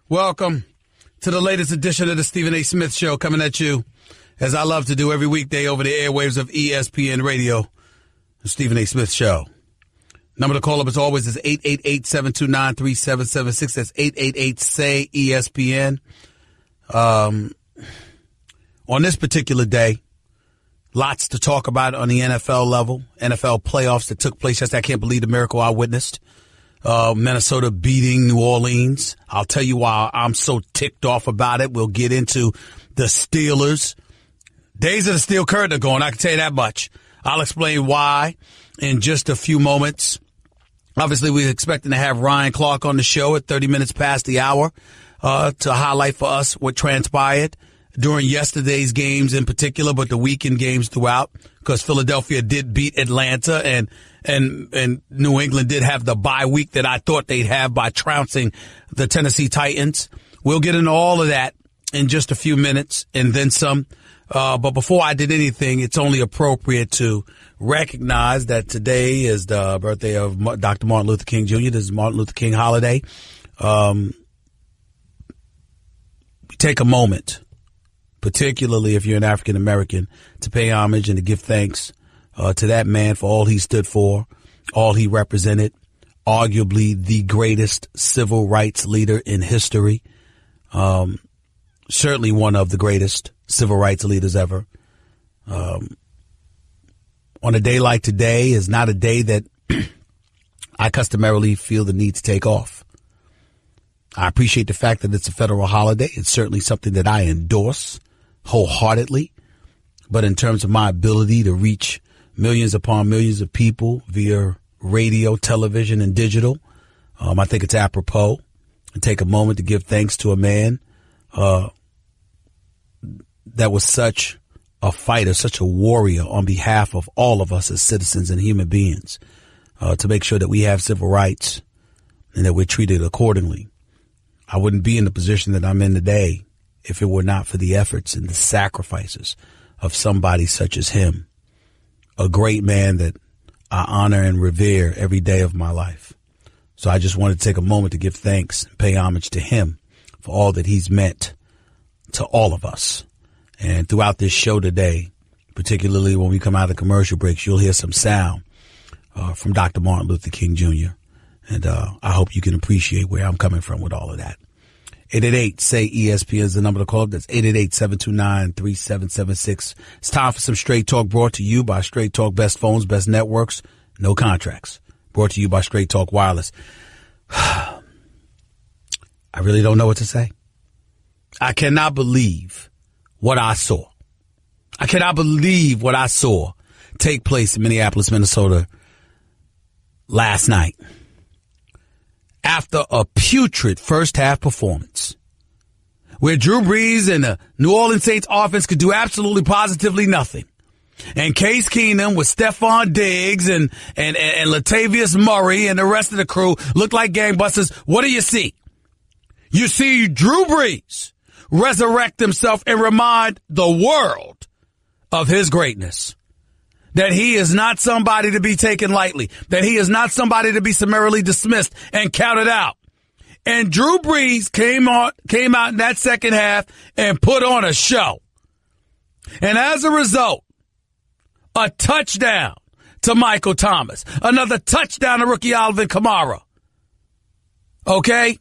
Welcome to the latest edition of the Stephen A. Smith Show, coming at you, as I love to do every weekday over the airwaves of ESPN Radio, the Stephen A. Smith Show. Number to call up, as always, is 888-729-3776. That's 888-SAY-ESPN. On this particular day, lots to talk about on the NFL level. NFL playoffs that took place yesterday. I can't believe the miracle I witnessed. Minnesota beating New Orleans. I'll tell you why I'm so ticked off about it. We'll get into the Steelers. Days of the steel curtain are going, I can tell you that much. I'll explain why in just a few moments. Obviously, we're expecting to have Ryan Clark on the show at 30 minutes past the hour to highlight for us what transpired during yesterday's games in particular, but the weekend games throughout, because Philadelphia did beat Atlanta and New England did have the bye week that I thought they'd have by trouncing the Tennessee Titans. We'll get into all of that in just a few minutes and then some. But before I did anything, it's only appropriate to recognize that today is the birthday of Dr. Martin Luther King Jr. This is Martin Luther King holiday. Take a moment, particularly if you're an African American, to pay homage and to give thanks to that man for all he stood for, all he represented, arguably the greatest civil rights leader in history, certainly one of the greatest civil rights leaders ever. On a day like today is not a day that I customarily feel the need to take off. I appreciate the fact that it's a federal holiday. It's certainly something that I endorse wholeheartedly. But in terms of my ability to reach millions upon millions of people via radio, television, and digital, I think it's apropos and take a moment to give thanks to a man that was such a fighter, such a warrior on behalf of all of us as citizens and human beings, to make sure that we have civil rights and that we're treated accordingly. I wouldn't be in the position that I'm in today if it were not for the efforts and the sacrifices of somebody such as him, a great man that I honor and revere every day of my life. So I just wanted to take a moment to give thanks and pay homage to him for all that he's meant to all of us. And throughout this show today, particularly when we come out of commercial breaks, you'll hear some sound from Dr. Martin Luther King Jr. And I hope you can appreciate where I'm coming from with all of that. 888-SAY-ESPN is the number to call. That's 888-729-3776. It's time for some Straight Talk, brought to you by Straight Talk. Best phones, best networks, no contracts. Brought to you by Straight Talk Wireless. I really don't know what to say. I cannot believe what I saw. I cannot believe what I saw take place in Minneapolis, Minnesota last night. After a putrid first-half performance, where Drew Brees and the New Orleans Saints offense could do absolutely positively nothing, and Case Keenum with Stephon Diggs and Latavius Murray and the rest of the crew looked like gangbusters, what do you see? You see Drew Brees resurrect himself and remind the world of his greatness. That he is not somebody to be taken lightly. That he is not somebody to be summarily dismissed and counted out. And Drew Brees came out in that second half and put on a show. And as a result, a touchdown to Michael Thomas. Another touchdown to rookie Alvin Kamara. Okay?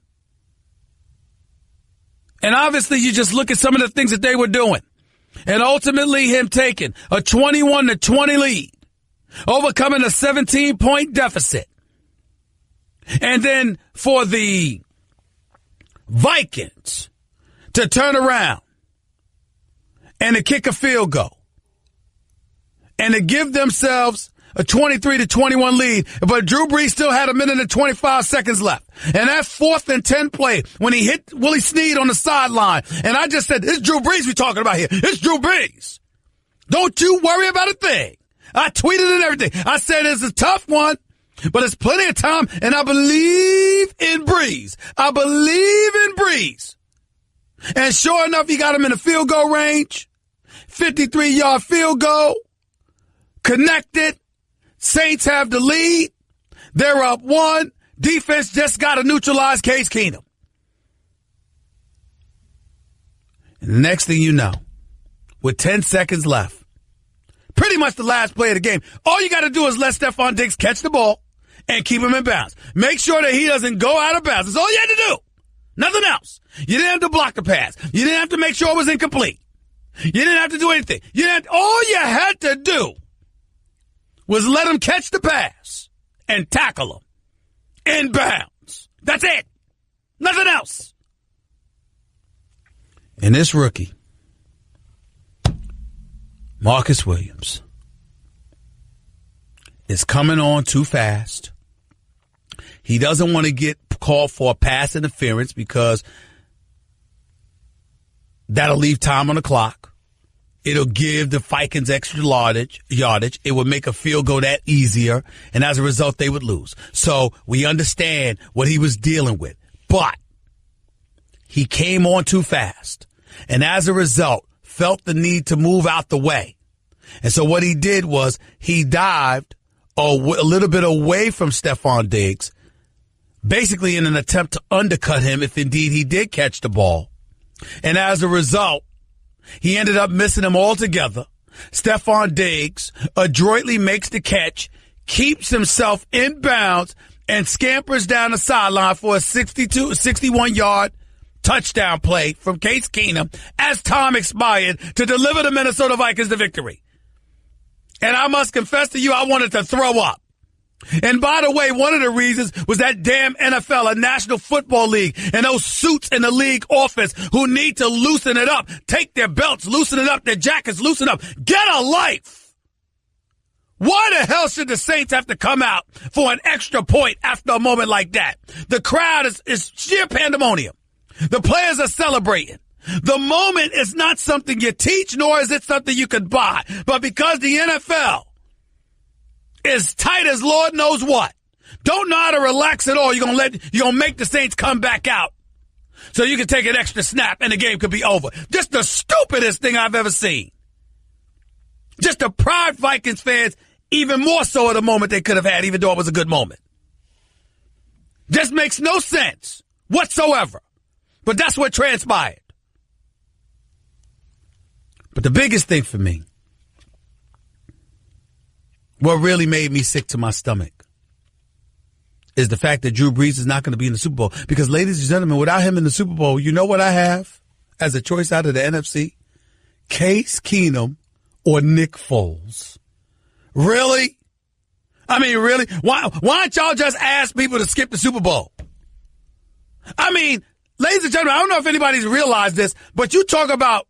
And obviously you just look at some of the things that they were doing. And ultimately him taking a 21-20 lead, overcoming a 17-point deficit. And then for the Vikings to turn around and to kick a field goal and to give themselves a 23-21 lead, but Drew Brees still had 1 minute and 25 seconds left. And that 4th and 10 play, when he hit Willie Snead on the sideline, and I just said, it's Drew Brees we're talking about here. It's Drew Brees. Don't you worry about a thing. I tweeted and everything. I said it's a tough one, but it's plenty of time, and I believe in Brees. I believe in Brees. And sure enough, he got him in the field goal range, 53-yard field goal, connected. Saints have the lead. They're up 1. Defense just got to neutralize Case Keenum. And the next thing you know, with 10 seconds left, pretty much the last play of the game, all you got to do is let Stephon Diggs catch the ball and keep him in bounds. Make sure that he doesn't go out of bounds. That's all you had to do. Nothing else. You didn't have to block the pass. You didn't have to make sure it was incomplete. You didn't have to do anything. All you had to do was let him catch the pass and tackle him in bounds. That's it. Nothing else. And this rookie, Marcus Williams, is coming on too fast. He doesn't want to get called for a pass interference because that'll leave time on the clock. It'll give the Vikings extra yardage. It would make a field goal that easier, and as a result, they would lose. So we understand what he was dealing with. But he came on too fast, and as a result, felt the need to move out the way. And so what he did was he dived a little bit away from Stephon Diggs, basically in an attempt to undercut him if indeed he did catch the ball. And as a result, he ended up missing him altogether. Stephon Diggs adroitly makes the catch, keeps himself in bounds, and scampers down the sideline for a 61-yard touchdown play from Case Keenum as time expired to deliver the Minnesota Vikings the victory. And I must confess to you, I wanted to throw up. And by the way, one of the reasons was that damn NFL, a National Football League, and those suits in the league office who need to loosen it up, take their belts, loosen it up, their jackets, loosen up, get a life. Why the hell should the Saints have to come out for an extra point after a moment like that? The crowd is sheer pandemonium. The players are celebrating. The moment is not something you teach, nor is it something you can buy. But because the NFL is tight as Lord knows what, don't know how to relax at all, you're gonna make the Saints come back out so you can take an extra snap and the game could be over. Just the stupidest thing I've ever seen. Just to deprive Vikings fans even more so of the moment they could have had, even though it was a good moment. Just makes no sense whatsoever. But that's what transpired. But the biggest thing for me, what really made me sick to my stomach, is the fact that Drew Brees is not going to be in the Super Bowl. Because, ladies and gentlemen, without him in the Super Bowl, you know what I have as a choice out of the NFC? Case Keenum or Nick Foles. Really? I mean, really? Why don't y'all just ask people to skip the Super Bowl? I mean, ladies and gentlemen, I don't know if anybody's realized this, but you talk about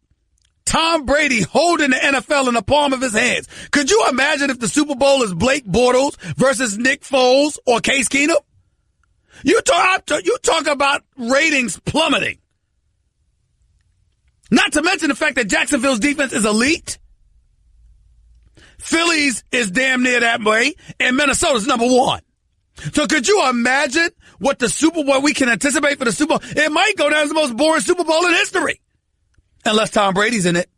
Tom Brady holding the NFL in the palm of his hands. Could you imagine if the Super Bowl is Blake Bortles versus Nick Foles or Case Keenum? You talk about ratings plummeting. Not to mention the fact that Jacksonville's defense is elite. Philly's is damn near that way, and Minnesota's number one. So could you imagine what we can anticipate for the Super Bowl? It might go down as the most boring Super Bowl in history. Unless Tom Brady's in it.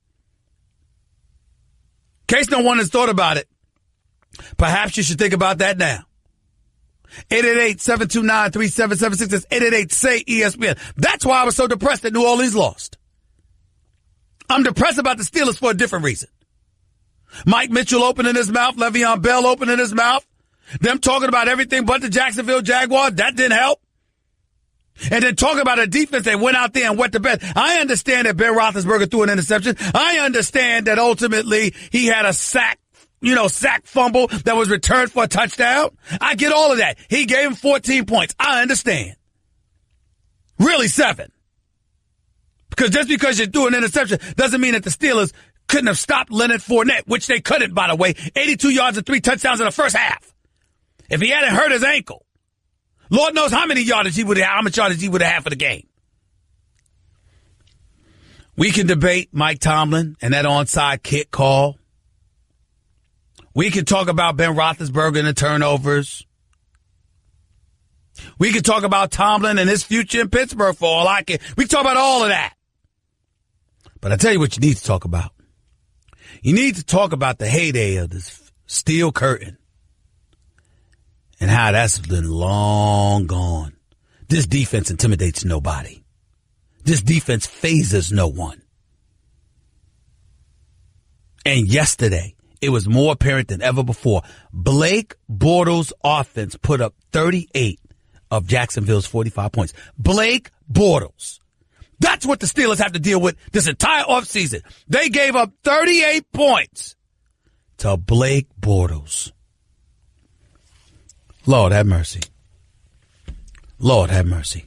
In case no one has thought about it, perhaps you should think about that now. 888-729-3776. That's 888-SAY-ESPN. That's why I was so depressed that New Orleans lost. I'm depressed about the Steelers for a different reason. Mike Mitchell opening his mouth, Le'Veon Bell opening his mouth, them talking about everything but the Jacksonville Jaguars. That didn't help. And then talk about a defense that went out there and wet the bed. I understand that Ben Roethlisberger threw an interception. I understand that ultimately he had a sack fumble that was returned for a touchdown. I get all of that. He gave him 14 points. I understand. Really 7. Because just because you threw an interception doesn't mean that the Steelers couldn't have stopped Leonard Fournette, which they couldn't, by the way. 82 yards and 3 touchdowns in the first half. If he hadn't hurt his ankle, Lord knows how much yardage he would have had for the game. We can debate Mike Tomlin and that onside kick call. We can talk about Ben Roethlisberger and the turnovers. We can talk about Tomlin and his future in Pittsburgh for all I care. We can talk about all of that. But I tell you what you need to talk about. You need to talk about the heyday of this steel curtain. And how that's been long gone. This defense intimidates nobody. This defense phases no one. And yesterday, it was more apparent than ever before. Blake Bortles' offense put up 38 of Jacksonville's 45 points. Blake Bortles. That's what the Steelers have to deal with this entire offseason. They gave up 38 points to Blake Bortles. Lord have mercy. Lord have mercy.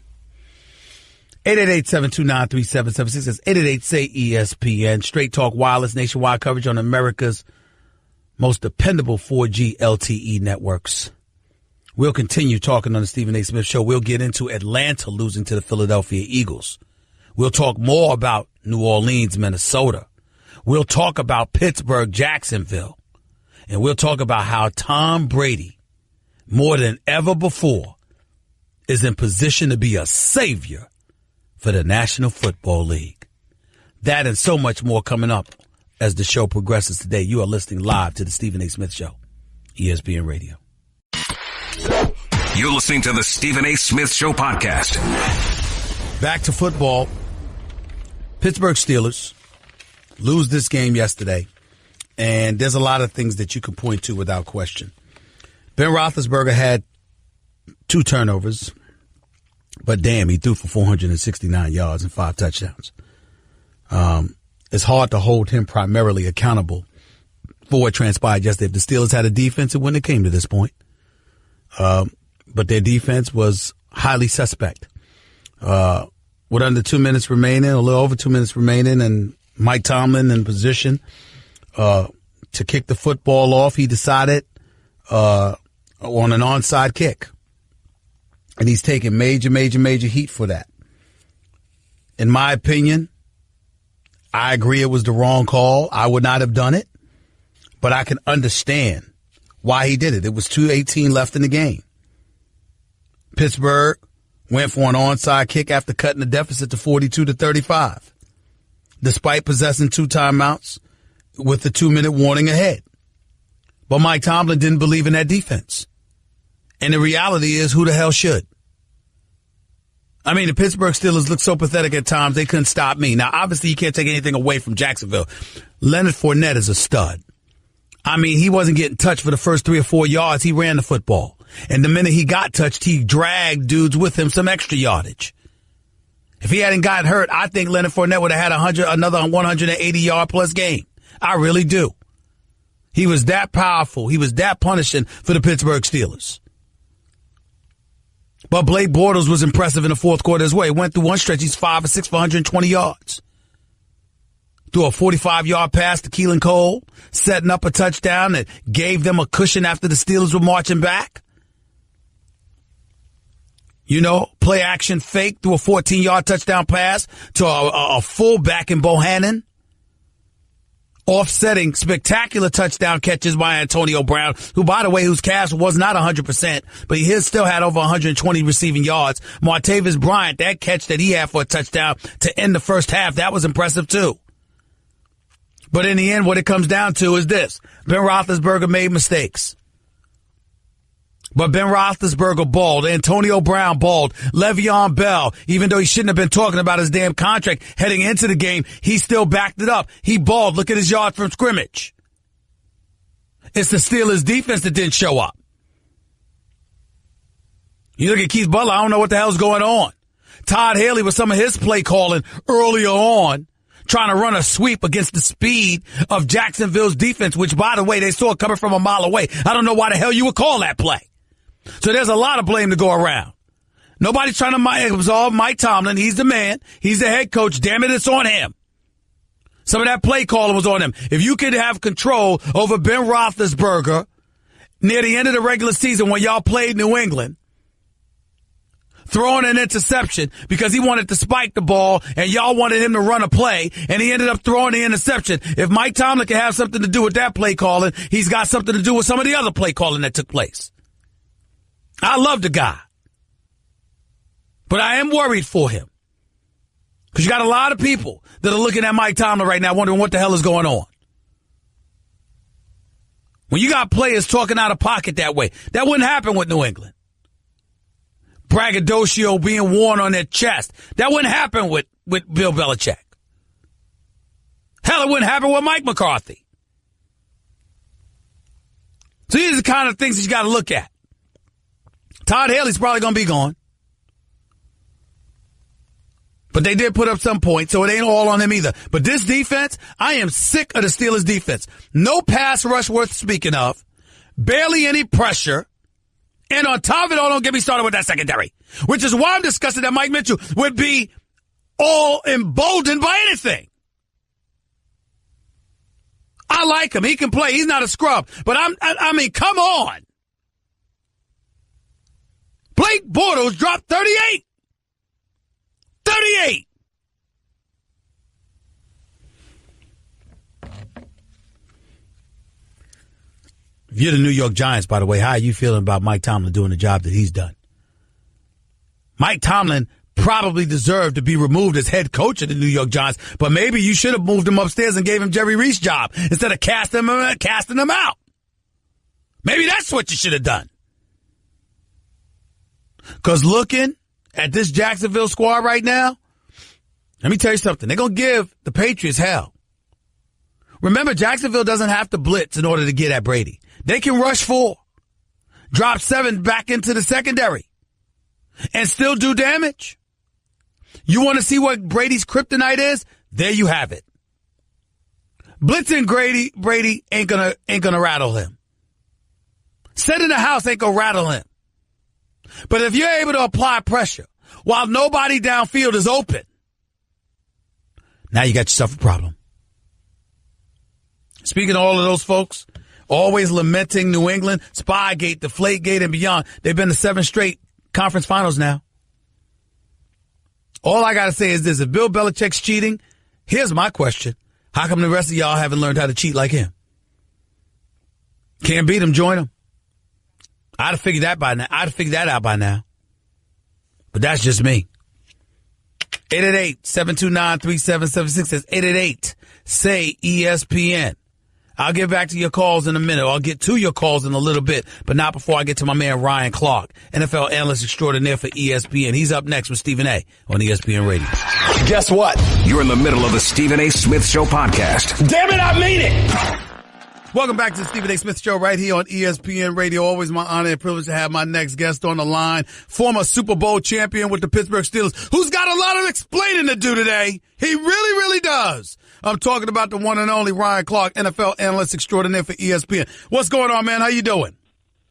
888-729-3776. That's 888-SAY-ESPN. Straight Talk Wireless, nationwide coverage on America's most dependable 4G LTE networks. We'll continue talking on the Stephen A. Smith Show. We'll get into Atlanta losing to the Philadelphia Eagles. We'll talk more about New Orleans, Minnesota. We'll talk about Pittsburgh, Jacksonville. And we'll talk about how Tom Brady, more than ever before, is in position to be a savior for the National Football League. That and so much more coming up as the show progresses today. You are listening live to the Stephen A. Smith Show, ESPN Radio. You're listening to the Stephen A. Smith Show podcast. Back to football. Pittsburgh Steelers lose this game yesterday, and there's a lot of things that you can point to without question. Ben Roethlisberger had 2 turnovers, but damn, he threw for 469 yards and 5 touchdowns. It's hard to hold him primarily accountable for what transpired yesterday. If the Steelers had a defense, it wouldn't have came to this point. But their defense was highly suspect. With under 2 minutes remaining, a little over 2 minutes remaining, and Mike Tomlin in position to kick the football off, he decided on an onside kick. And he's taking major heat for that. In my opinion, I agree it was the wrong call. I would not have done it, but I can understand why he did it. It was 2:18 left in the game. Pittsburgh went for an onside kick after cutting the deficit to 42-35, despite possessing 2 timeouts with the 2-minute warning ahead. But Mike Tomlin didn't believe in that defense. And the reality is, who the hell should? I mean, the Pittsburgh Steelers look so pathetic at times, they couldn't stop me. Now, obviously, you can't take anything away from Jacksonville. Leonard Fournette is a stud. I mean, he wasn't getting touched for the first 3 or 4 yards. He ran the football. And the minute he got touched, he dragged dudes with him some extra yardage. If he hadn't gotten hurt, I think Leonard Fournette would have had another 180-yard-plus game. I really do. He was that powerful. He was that punishing for the Pittsburgh Steelers. But Blake Bortles was impressive in the fourth quarter as well. He went through one stretch. He's 5 for 6 for 120 yards. Threw a 45-yard pass to Keelan Cole, setting up a touchdown that gave them a cushion after the Steelers were marching back. You know, play action fake, threw a 14-yard touchdown pass to a fullback in Bohannon. Offsetting spectacular touchdown catches by Antonio Brown, who, by the way, whose cast was not 100%, but he still had over 120 receiving yards. Martavis Bryant, that catch that he had for a touchdown to end the first half, that was impressive too. But in the end, what it comes down to is this. Ben Roethlisberger made mistakes. But Ben Roethlisberger balled. Antonio Brown balled. Le'Veon Bell, even though he shouldn't have been talking about his damn contract heading into the game, he still backed it up. He balled. Look at his yard from scrimmage. It's the Steelers' defense that didn't show up. You look at Keith Butler, I don't know what the hell's going on. Todd Haley with some of his play calling earlier on, trying to run a sweep against the speed of Jacksonville's defense, which, by the way, they saw it coming from a mile away. I don't know why the hell you would call that play. So there's a lot of blame to go around. Nobody's trying to absolve Mike Tomlin. He's the man. He's the head coach. Damn it, it's on him. Some of that play calling was on him. If you could have control over Ben Roethlisberger near the end of the regular season when y'all played New England, throwing an interception because he wanted to spike the ball and y'all wanted him to run a play, and he ended up throwing the interception. If Mike Tomlin can have something to do with that play calling, he's got something to do with some of the other play calling that took place. I love the guy, but I am worried for him because you got a lot of people that are looking at Mike Tomlin right now wondering what the hell is going on. When you got players talking out of pocket that way, that wouldn't happen with New England. Braggadocio being worn on their chest, that wouldn't happen with Bill Belichick. Hell, it wouldn't happen with Mike McCarthy. So these are the kind of things that you got to look at. Todd Haley's probably going to be gone. But they did put up some points, so it ain't all on him either. But this defense, I am sick of the Steelers' defense. No pass rush worth speaking of. Barely any pressure. And on top of it all, don't get me started with that secondary. Which is why I'm discussing that Mike Mitchell would be all emboldened by anything. I like him. He can play. He's not a scrub. But I mean, come on. Blake Bortles dropped 38. 38. If you're the New York Giants, by the way, how are you feeling about Mike Tomlin doing the job that he's done? Mike Tomlin probably deserved to be removed as head coach of the New York Giants, but maybe you should have moved him upstairs and gave him Jerry Reese's job instead of casting him out. Maybe that's what you should have done. Because looking at this Jacksonville squad right now, let me tell you something. They're going to give the Patriots hell. Remember, Jacksonville doesn't have to blitz in order to get at Brady. They can rush 4, drop 7 back into the secondary, and still do damage. You want to see what Brady's kryptonite is? There you have it. Blitzing Brady ain't gonna rattle him. Setting the house ain't gonna rattle him. But if you're able to apply pressure while nobody downfield is open, now you got yourself a problem. Speaking of all of those folks, always lamenting New England, Spygate, Deflategate, and beyond, they've been to 7 straight conference finals now. All I got to say is this. If Bill Belichick's cheating, here's my question. How come the rest of y'all haven't learned how to cheat like him? Can't beat him, join him. I'd have figured that out by now. But that's just me. 888-729-3776. That's 888-SAY-ESPN. I'll get back to your calls in a minute. I'll get to your calls in a little bit, but not before I get to my man Ryan Clark, NFL analyst extraordinaire for ESPN. He's up next with Stephen A. on ESPN Radio. Guess what? You're in the middle of the Stephen A. Smith Show podcast. Damn it, I mean it! Welcome back to the Stephen A. Smith Show right here on ESPN Radio. Always my honor and privilege to have my next guest on the line. Former Super Bowl champion with the Pittsburgh Steelers, who's got a lot of explaining to do today. He really, really does. I'm talking about the one and only Ryan Clark, NFL analyst extraordinaire for ESPN. What's going on, man? How you doing?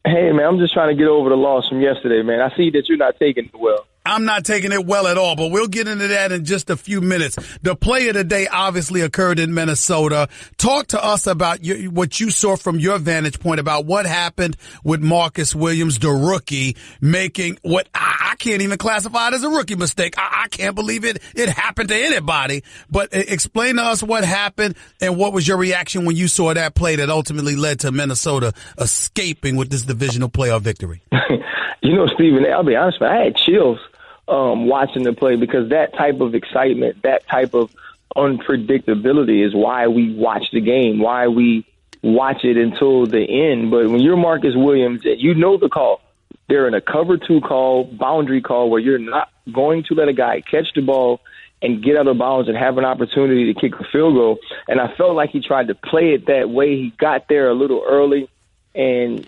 Hey, man, I'm just trying to get over the loss from yesterday, man. I see that you're not taking it well. I'm not taking it well at all, but we'll get into that in just a few minutes. The play of the day obviously occurred in Minnesota. Talk to us about what you saw from your vantage point about what happened with Marcus Williams, the rookie, making what I can't even classify it as a rookie mistake. I can't believe it happened to anybody. But explain to us what happened and what was your reaction when you saw that play that ultimately led to Minnesota escaping with this divisional playoff victory. You know, Stephen, I'll be honest with you, I had chills watching the play because that type of excitement, that type of unpredictability is why we watch the game, why we watch it until the end. But when you're Marcus Williams, you know the call. They're in a cover 2 call, boundary call, where you're not going to let a guy catch the ball and get out of bounds and have an opportunity to kick a field goal. And I felt like he tried to play it that way. He got there a little early, and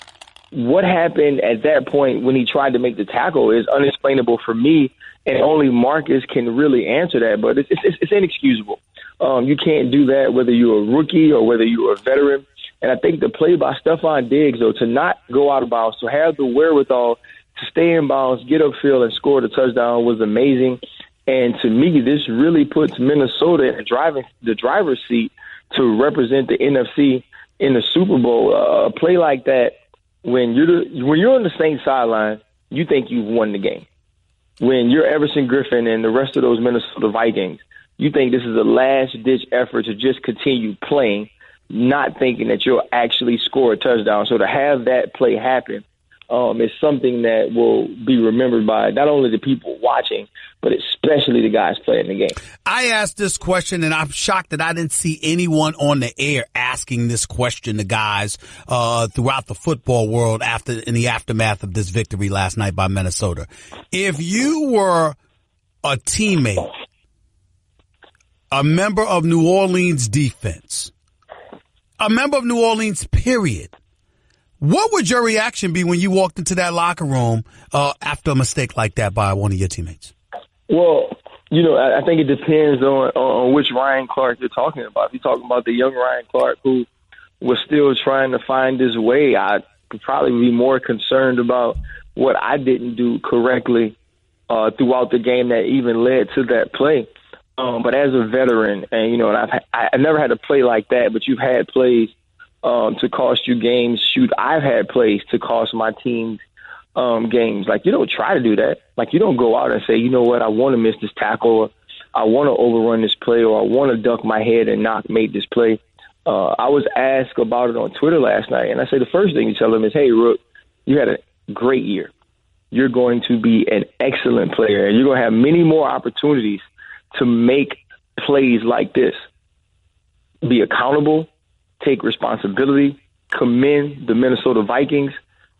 what happened at that point when he tried to make the tackle is unexplainable for me, and only Marcus can really answer that. But it's inexcusable. You can't do that whether you're a rookie or whether you're a veteran. And I think the play by Stephon Diggs, though, to not go out of bounds, to have the wherewithal to stay in bounds, get upfield, and score the touchdown was amazing. And to me, this really puts Minnesota in the driver's seat to represent the NFC in the Super Bowl. A play like that, when you're on the Saints sideline, you think you've won the game. When you're Everson Griffin and the rest of those Minnesota Vikings, you think this is a last-ditch effort to just continue playing, not thinking that you'll actually score a touchdown. So to have that play happen is something that will be remembered by not only the people watching, but especially the guys playing the game. I asked this question, and I'm shocked that I didn't see anyone on the air asking this question to guys throughout the football world in the aftermath of this victory last night by Minnesota. If you were a teammate, a member of New Orleans defense, a member of New Orleans, period, What would your reaction be when you walked into that locker room after a mistake like that by one of your teammates? Well, I think it depends on which Ryan Clark you're talking about. If you're talking about the young Ryan Clark who was still trying to find his way, I'd probably be more concerned about what I didn't do correctly throughout the game that even led to that play. But as a veteran, and I've never had a play like that, but you've had plays to cost you games. Shoot, I've had plays to cost my team games. Like, you don't try to do that. Like, you don't go out and say, you know what, I want to miss this tackle, or I want to overrun this play, or I want to duck my head and not make this play. I was asked about it on Twitter last night, and I said the first thing you tell them is, hey, Rook, you had a great year. You're going to be an excellent player, and you're going to have many more opportunities to make plays like this. Be accountable, take responsibility, commend the Minnesota Vikings.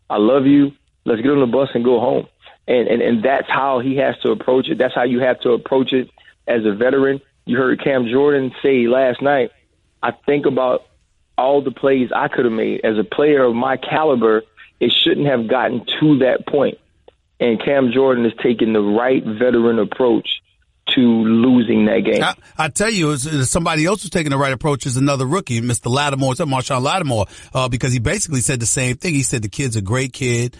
I love you. Let's get on the bus and go home. And that's how he has to approach it. That's how you have to approach it as a veteran. You heard Cam Jordan say last night, I think about all the plays I could have made. As a player of my caliber, it shouldn't have gotten to that point. And Cam Jordan is taking the right veteran approach to losing that game. I tell you, somebody else who's taking the right approach is another rookie, Mr. Lattimore, Marshawn Lattimore, because he basically said the same thing. He said the kid's a great kid.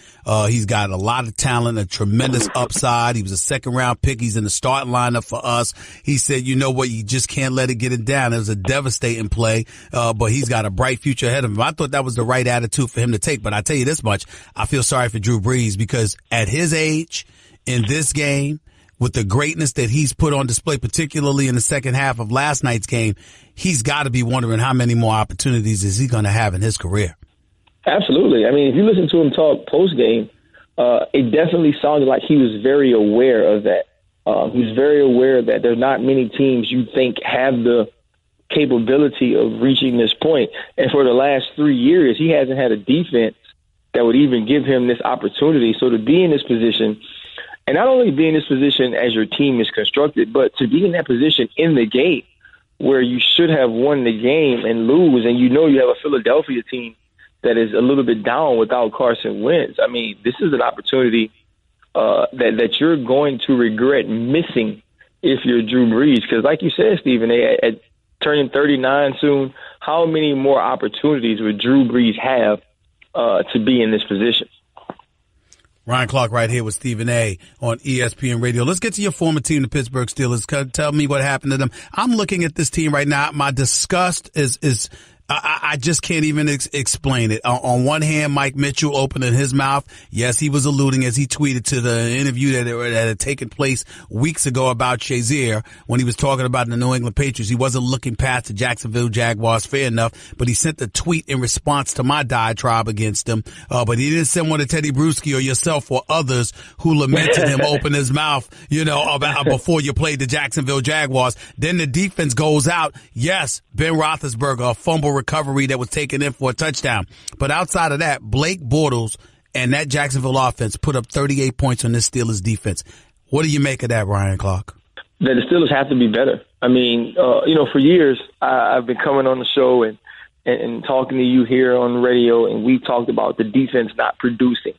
He's got a lot of talent, a tremendous upside. He was a second-round pick. He's in the starting lineup for us. He said, you know what, you just can't let it get it down. It was a devastating play, but he's got a bright future ahead of him. I thought that was the right attitude for him to take, but I tell you this much, I feel sorry for Drew Brees because at his age, in this game, with the greatness that he's put on display, particularly in the second half of last night's game, he's got to be wondering how many more opportunities is he going to have in his career. Absolutely. I mean, if you listen to him talk post-game, it definitely sounded like he was very aware of that. He was very aware that there's not many teams you think have the capability of reaching this point. And for the last 3 years, he hasn't had a defense that would even give him this opportunity. So to be in this position, and not only be in this position as your team is constructed, but to be in that position in the game where you should have won the game and lose, and you know you have a Philadelphia team that is a little bit down without Carson Wentz. I mean, this is an opportunity that you're going to regret missing if you're Drew Brees. Because like you said, Stephen, at turning 39 soon, how many more opportunities would Drew Brees have to be in this position? Ryan Clark right here with Stephen A. on ESPN Radio. Let's get to your former team, the Pittsburgh Steelers. Tell me what happened to them. I'm looking at this team right now. My disgust is I just can't even explain it. On one hand, Mike Mitchell opening his mouth. Yes, he was alluding as he tweeted to the interview that had taken place weeks ago about Shazier when he was talking about the New England Patriots. He wasn't looking past the Jacksonville Jaguars, fair enough, but he sent the tweet in response to my diatribe against him. But he didn't send one to Teddy Bruschi or yourself or others who lamented him open his mouth, about before you played the Jacksonville Jaguars. Then the defense goes out. Yes, Ben Roethlisberger, a fumble recovery that was taken in for a touchdown. But outside of that, Blake Bortles and that Jacksonville offense put up 38 points on this Steelers defense. What do you make of that, Ryan Clark? That the Steelers have to be better. I mean, for years I've been coming on the show and talking to you here on the radio, and we talked about the defense not producing.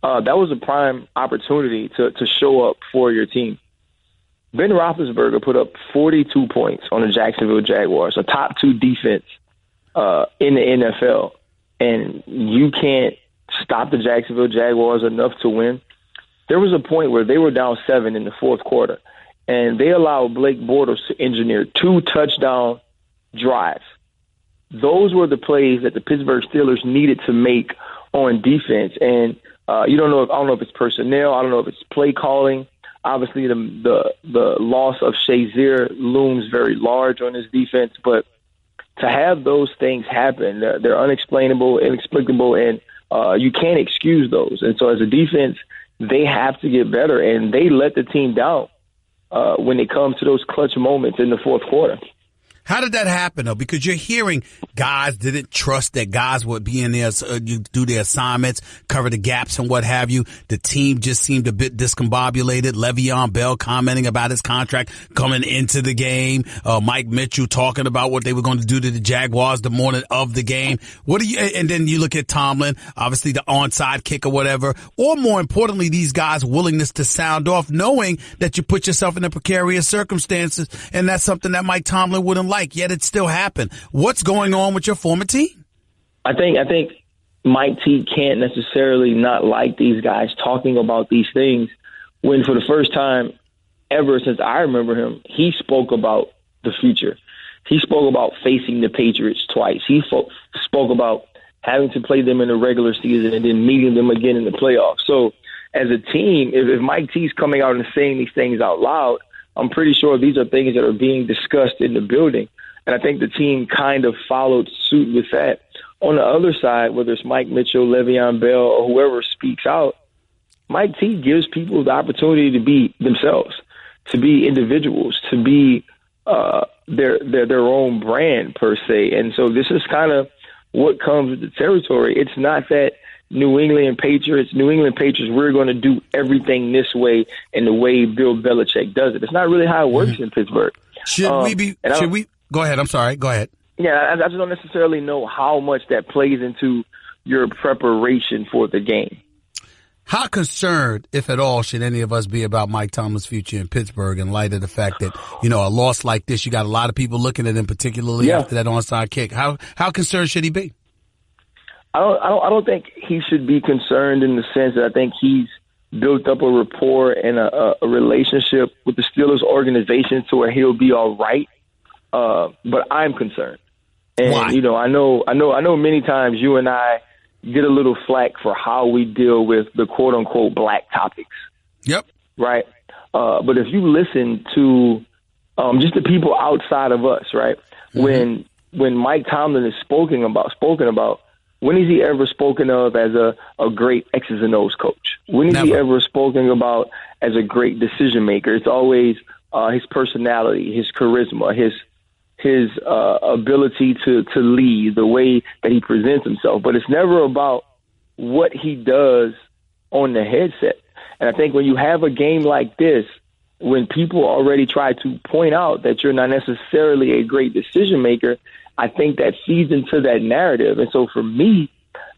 That was a prime opportunity to show up for your team. Ben Roethlisberger put up 42 points on the Jacksonville Jaguars, a top 2 defense in the NFL, and you can't stop the Jacksonville Jaguars enough to win. There was a point where they were down 7 in the fourth quarter, and they allowed Blake Bortles to engineer 2 touchdown drives. Those were the plays that the Pittsburgh Steelers needed to make on defense, and I don't know if it's personnel, I don't know if it's play calling. Obviously, the loss of Shazier looms very large on this defense, but to have those things happen, they're unexplainable, inexplicable, and you can't excuse those. And so as a defense, they have to get better, and they let the team down when it comes to those clutch moments in the fourth quarter. How did that happen, though? Because you're hearing guys didn't trust that guys would be in there, do their assignments, cover the gaps and what have you. The team just seemed a bit discombobulated. Le'Veon Bell commenting about his contract coming into the game. Mike Mitchell talking about what they were going to do to the Jaguars the morning of the game. And then you look at Tomlin, obviously the onside kick or whatever, or more importantly, these guys' willingness to sound off, knowing that you put yourself in a precarious circumstances, and that's something that Mike Tomlin wouldn't like, yet it still happened. What's going on with your former team? I think Mike T can't necessarily not like these guys talking about these things when, for the first time ever since I remember him, he spoke about the future. He spoke about facing the Patriots twice. He spoke about having to play them in the regular season and then meeting them again in the playoffs. So as a team, if Mike T's coming out and saying these things out loud, I'm pretty sure these are things that are being discussed in the building. And I think the team kind of followed suit with that. On the other side, whether it's Mike Mitchell, Le'Veon Bell, or whoever speaks out, Mike T gives people the opportunity to be themselves, to be individuals, to be their own brand, per se. And so this is kind of what comes with the territory. It's not that New England Patriots, we're going to do everything this way and the way Bill Belichick does it. It's not really how it works in Pittsburgh. Should we? Go ahead. I'm sorry. Go ahead. Yeah, I just don't necessarily know how much that plays into your preparation for the game. How concerned, if at all, should any of us be about Mike Tomlin's future in Pittsburgh in light of the fact that, a loss like this, you got a lot of people looking at him, particularly after that onside kick. How concerned should he be? I don't think he should be concerned in the sense that I think he's built up a rapport and a relationship with the Steelers organization to where he'll be all right. But I'm concerned. And, why? I know many times you and I get a little flack for how we deal with the quote unquote black topics. Yep. Right. But if you listen to just the people outside of us, right, when Mike Tomlin is spoken about, when is he ever spoken of as a great X's and O's coach? When is he ever spoken about as a great decision maker? It's always his personality, his charisma, his ability to lead, the way that he presents himself. But it's never about what he does on the headset. And I think when you have a game like this, when people already try to point out that you're not necessarily a great decision maker, I think that feeds into that narrative. And so for me,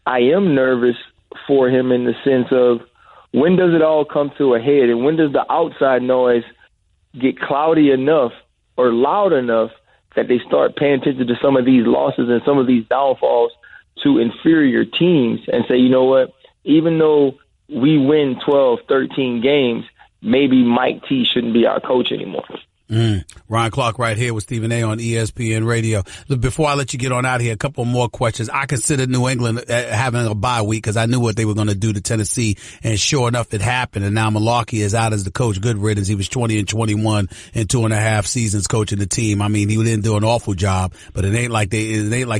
I am nervous for him in the sense of when does it all come to a head, and when does the outside noise get cloudy enough or loud enough that they start paying attention to some of these losses and some of these downfalls to inferior teams and say, you know what, even though we win 12, 13 games, maybe Mike T shouldn't be our coach anymore. Ryan Clark right here with Stephen A. on ESPN Radio. Look, before I let you get on out of here, a couple more questions. I considered New England having a bye week because I knew what they were going to do to Tennessee, and sure enough, it happened. And now Malarkey is out as the coach. Good riddance. He was 20-21 in 2.5 seasons coaching the team. I mean, he didn't do an awful job, but it ain't like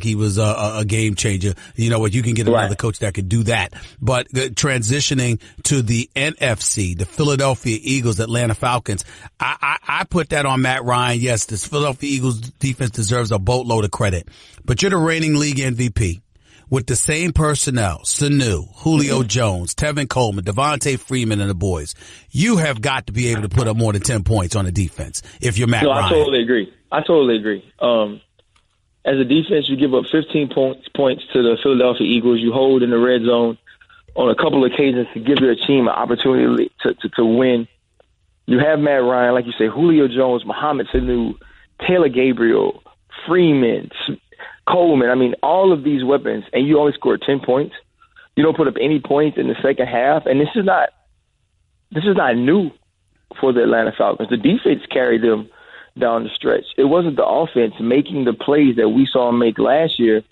he was a game changer. You know what? You can get another coach that can do that. But transitioning to the NFC, the Philadelphia Eagles, Atlanta Falcons, I put that on Matt Ryan. Yes, this Philadelphia Eagles defense deserves a boatload of credit, but you're the reigning league MVP with the same personnel, Sanu, Julio Jones, Tevin Coleman, Devontae Freeman, and the boys. You have got to be able to put up more than 10 points on the defense if you're Matt Ryan. I totally agree. As a defense, you give up 15 points to the Philadelphia Eagles. You hold in the red zone on a couple of occasions to give your team an opportunity to win. You have Matt Ryan, like you say, Julio Jones, Mohamed Sanu, Taylor Gabriel, Freeman, Coleman. I mean, all of these weapons, and you only score 10 points. You don't put up any points in the second half, and this is not new for the Atlanta Falcons. The defense carried them down the stretch. It wasn't the offense making the plays that we saw them make last year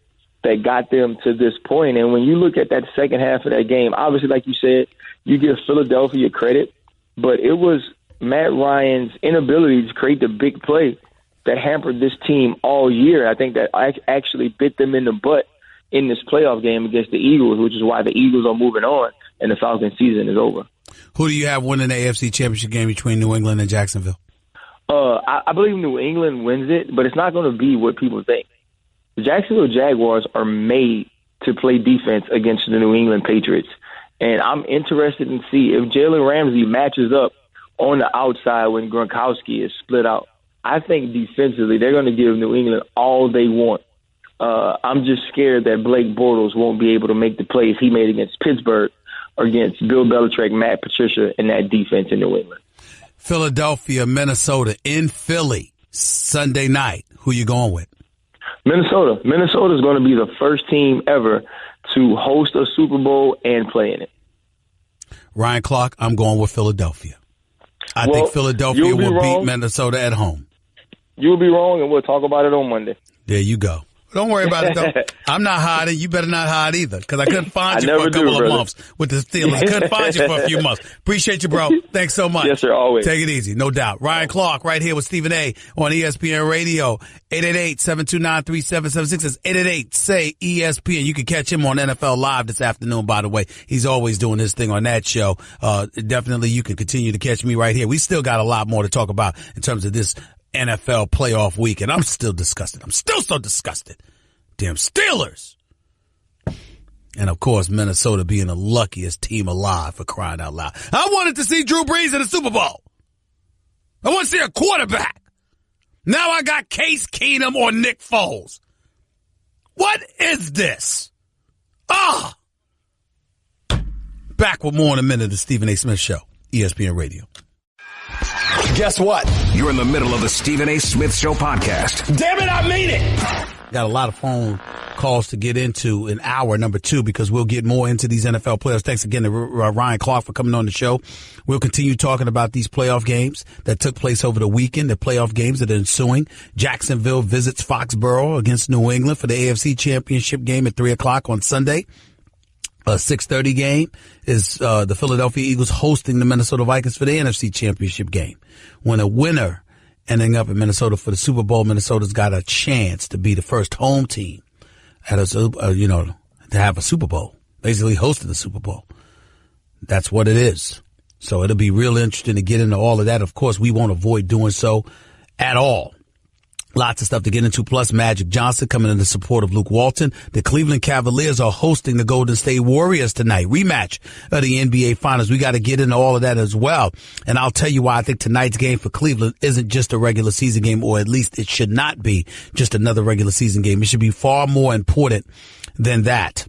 that got them to this point. And when you look at that second half of that game, obviously, like you said, you give Philadelphia credit, but it was Matt Ryan's inability to create the big play that hampered this team all year. I think that actually bit them in the butt in this playoff game against the Eagles, which is why the Eagles are moving on and the Falcons season is over. Who do you have winning the AFC Championship game between New England and Jacksonville? I believe New England wins it, but it's not going to be what people think. The Jacksonville Jaguars are made to play defense against the New England Patriots. And I'm interested in see if Jalen Ramsey matches up on the outside when Gronkowski is split out. I think defensively they're going to give New England all they want. I'm just scared that Blake Bortles won't be able to make the plays he made against Pittsburgh or against Bill Belichick, Matt Patricia, and that defense in New England. Philadelphia, Minnesota, in Philly, Sunday night. Who you going with? Minnesota. Minnesota is going to be the first team ever to host a Super Bowl and play in it. Ryan Clark, I'm going with Philadelphia. I think Philadelphia will beat Minnesota at home. You'll be wrong, and we'll talk about it on Monday. There you go. Don't worry about it, though. I'm not hiding. You better not hide either, because I couldn't find you for a couple of months with the Steelers. Couldn't find you for a few months. Appreciate you, bro. Thanks so much. Yes, sir, always. Take it easy, no doubt. Ryan Clark right here with Stephen A. on ESPN Radio, 888-729-3776. That's 888-SAY-ESPN. You can catch him on NFL Live this afternoon, by the way. He's always doing his thing on that show. Definitely you can continue to catch me right here. We still got a lot more to talk about in terms of this NFL playoff week, and I'm still disgusted. I'm still so disgusted. Damn Steelers. And, of course, Minnesota being the luckiest team alive, for crying out loud. I wanted to see Drew Brees in the Super Bowl. I want to see a quarterback. Now I got Case Keenum or Nick Foles. What is this? Back with more in a minute, the Stephen A. Smith Show, ESPN Radio. Guess what? You're in the middle of the Stephen A. Smith Show podcast. Damn it, I mean it. Got a lot of phone calls to get into in hour number 2, because we'll get more into these NFL playoffs. Thanks again to Ryan Clark for coming on the show. We'll continue talking about these playoff games that took place over the weekend, the playoff games that are ensuing. Jacksonville visits Foxborough against New England for the AFC Championship game at 3 o'clock on Sunday. A 6:30 game is the Philadelphia Eagles hosting the Minnesota Vikings for the NFC Championship game. When a winner ending up in Minnesota for the Super Bowl, Minnesota's got a chance to be the first home team at to have a Super Bowl, basically hosting the Super Bowl. That's what it is. So it'll be real interesting to get into all of that. Of course, we won't avoid doing so at all. Lots of stuff to get into, plus Magic Johnson coming in the support of Luke Walton. The Cleveland Cavaliers are hosting the Golden State Warriors tonight. Rematch of the NBA Finals. We got to get into all of that as well. And I'll tell you why I think tonight's game for Cleveland isn't just a regular season game, or at least it should not be just another regular season game. It should be far more important than that.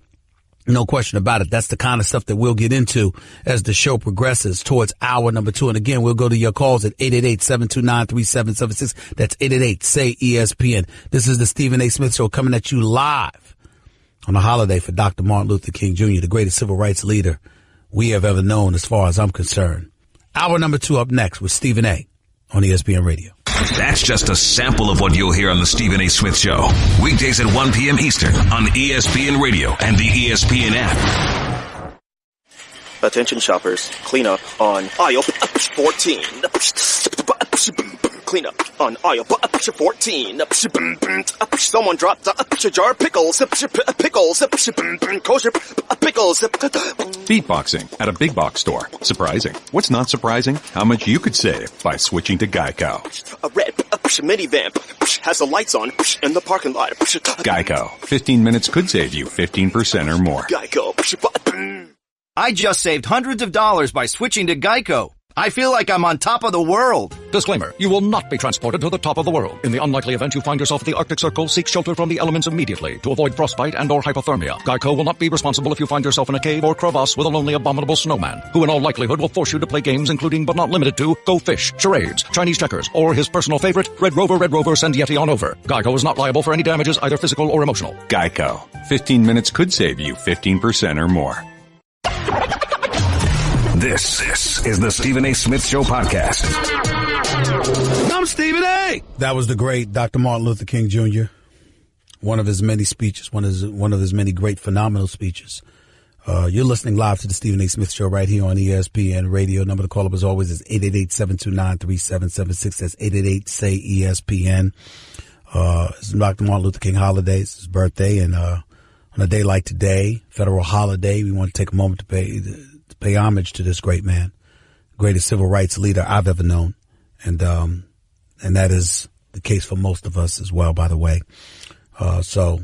No question about it. That's the kind of stuff that we'll get into as the show progresses towards hour number 2. And again, we'll go to your calls at 888-729-3776. That's 888-SAY-ESPN. This is the Stephen A. Smith Show, coming at you live on a holiday for Dr. Martin Luther King Jr., the greatest civil rights leader we have ever known as far as I'm concerned. Hour number 2 up next with Stephen A. on ESPN Radio. That's just a sample of what you'll hear on the Stephen A. Smith Show. Weekdays at 1 p.m. Eastern on ESPN Radio and the ESPN app. Attention shoppers, clean up on aisle 14. Clean up on aisle 14. Someone dropped a jar of pickles. Pickles. Kosher pickles. Beatboxing at a big box store. Surprising. What's not surprising? How much you could save by switching to Geico. A red minivan has the lights on in the parking lot. Geico. 15 minutes could save you 15% or more. Geico. I just saved hundreds of dollars by switching to Geico. I feel like I'm on top of the world. Disclaimer. You will not be transported to the top of the world. In the unlikely event you find yourself at the Arctic Circle, seek shelter from the elements immediately to avoid frostbite and or hypothermia. Geico will not be responsible if you find yourself in a cave or crevasse with a lonely abominable snowman, who in all likelihood will force you to play games including but not limited to Go Fish, charades, Chinese checkers, or his personal favorite, Red Rover, send Yeti on over. Geico is not liable for any damages, either physical or emotional. Geico. 15 minutes could save you 15% or more. This is the Stephen A. Smith Show podcast. I'm Stephen A. That was the great Dr. Martin Luther King Jr. One of his many speeches, one of his many great, phenomenal speeches. You're listening live to the Stephen A. Smith Show right here on ESPN Radio. Number to call up as always is 888-729-3776. That's 888-SAY-ESPN. It's Dr. Martin Luther King holiday. It's his birthday, and on a day like today, federal holiday, we want to take a moment to pay homage to this great man, greatest civil rights leader I've ever known. And And that is the case for most of us as well, by the way. So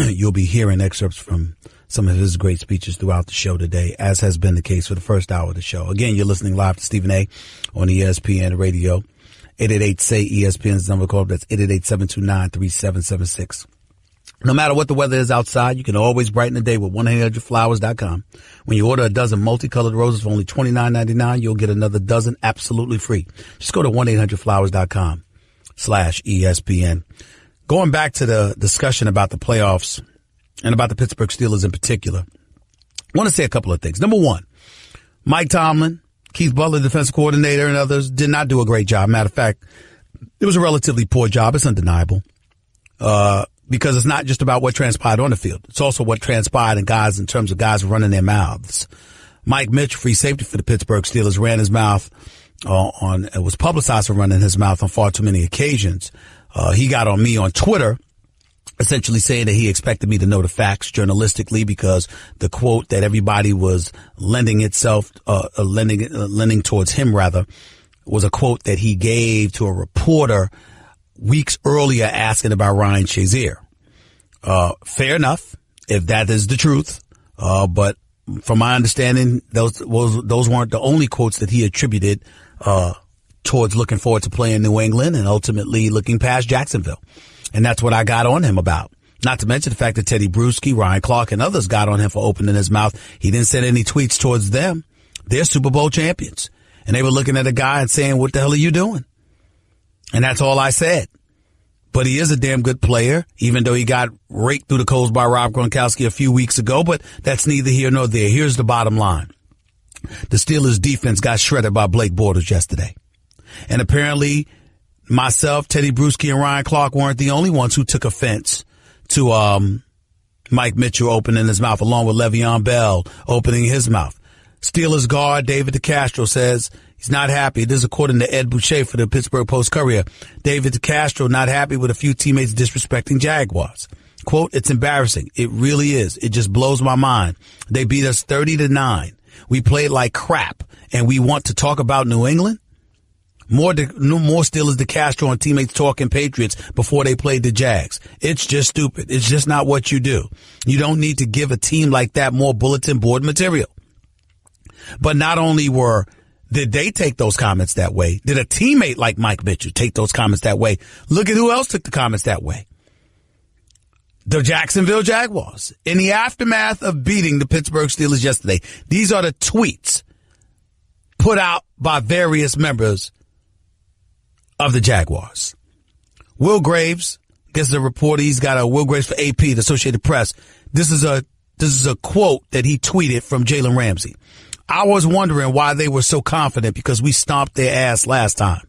you'll be hearing excerpts from some of his great speeches throughout the show today, as has been the case for the first hour of the show. Again, you're listening live to Stephen A. on ESPN Radio. 888-SAY-ESPN's number to call. That's 888-729-3776. No matter what the weather is outside, you can always brighten the day with 1-800-Flowers.com. When you order a dozen multicolored roses for only $29.99, you'll get another dozen absolutely free. Just go to 1-800-Flowers.com/ESPN. Going back to the discussion about the playoffs and about the Pittsburgh Steelers in particular, I want to say a couple of things. Number one, Mike Tomlin, Keith Butler, defensive coordinator, and others did not do a great job. Matter of fact, it was a relatively poor job. It's undeniable. Because it's not just about what transpired on the field. It's also what transpired in terms of guys running their mouths. Mike Mitch, free safety for the Pittsburgh Steelers, ran his mouth it was publicized for running his mouth on far too many occasions. He got on me on Twitter, essentially saying that he expected me to know the facts journalistically because the quote that everybody was lending towards him rather, was a quote that he gave to a reporter weeks earlier asking about Ryan Shazier. Fair enough, if that is the truth. But from my understanding, those weren't the only quotes that he attributed towards looking forward to playing New England and ultimately looking past Jacksonville. And that's what I got on him about. Not to mention the fact that Teddy Bruschi, Ryan Clark, and others got on him for opening his mouth. He didn't send any tweets towards them. They're Super Bowl champions. And they were looking at a guy and saying, what the hell are you doing? And that's all I said. But he is a damn good player, even though he got raked through the coals by Rob Gronkowski a few weeks ago. But that's neither here nor there. Here's the bottom line. The Steelers' defense got shredded by Blake Bortles yesterday. And apparently myself, Teddy Bruschi, and Ryan Clark weren't the only ones who took offense to Mike Mitchell opening his mouth, along with Le'Veon Bell opening his mouth. Steelers guard David DeCastro says he's not happy. This is according to Ed Boucher for the Pittsburgh Post-Courier. David DeCastro not happy with a few teammates disrespecting Jaguars. Quote, it's embarrassing. It really is. It just blows my mind. They beat us 30-9. We played like crap, and we want to talk about New England? More Steelers DeCastro and teammates talking Patriots before they played the Jags. It's just stupid. It's just not what you do. You don't need to give a team like that more bulletin board material. But not only did they take those comments that way, did a teammate like Mike Mitchell take those comments that way? Look at who else took the comments that way. The Jacksonville Jaguars. In the aftermath of beating the Pittsburgh Steelers yesterday, these are the tweets put out by various members of the Jaguars. Will Graves, guess the reporter, he's got a Will Graves for AP, the Associated Press. This is a quote that he tweeted from Jalen Ramsey. I was wondering why they were so confident because we stomped their ass last time.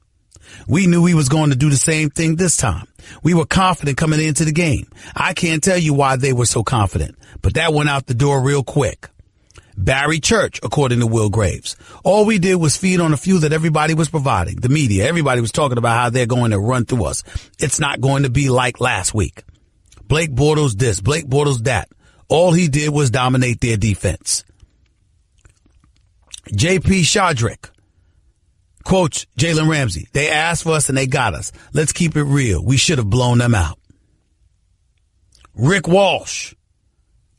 We knew we was going to do the same thing this time. We were confident coming into the game. I can't tell you why they were so confident, but that went out the door real quick. Barry Church, according to Will Graves. All we did was feed on a few that everybody was providing. The media, everybody was talking about how they're going to run through us. It's not going to be like last week. Blake Bortles this, Blake Bortles that. All he did was dominate their defense. J.P. Shadrick quotes Jalen Ramsey. They asked for us and they got us. Let's keep it real. We should have blown them out. Rick Walsh.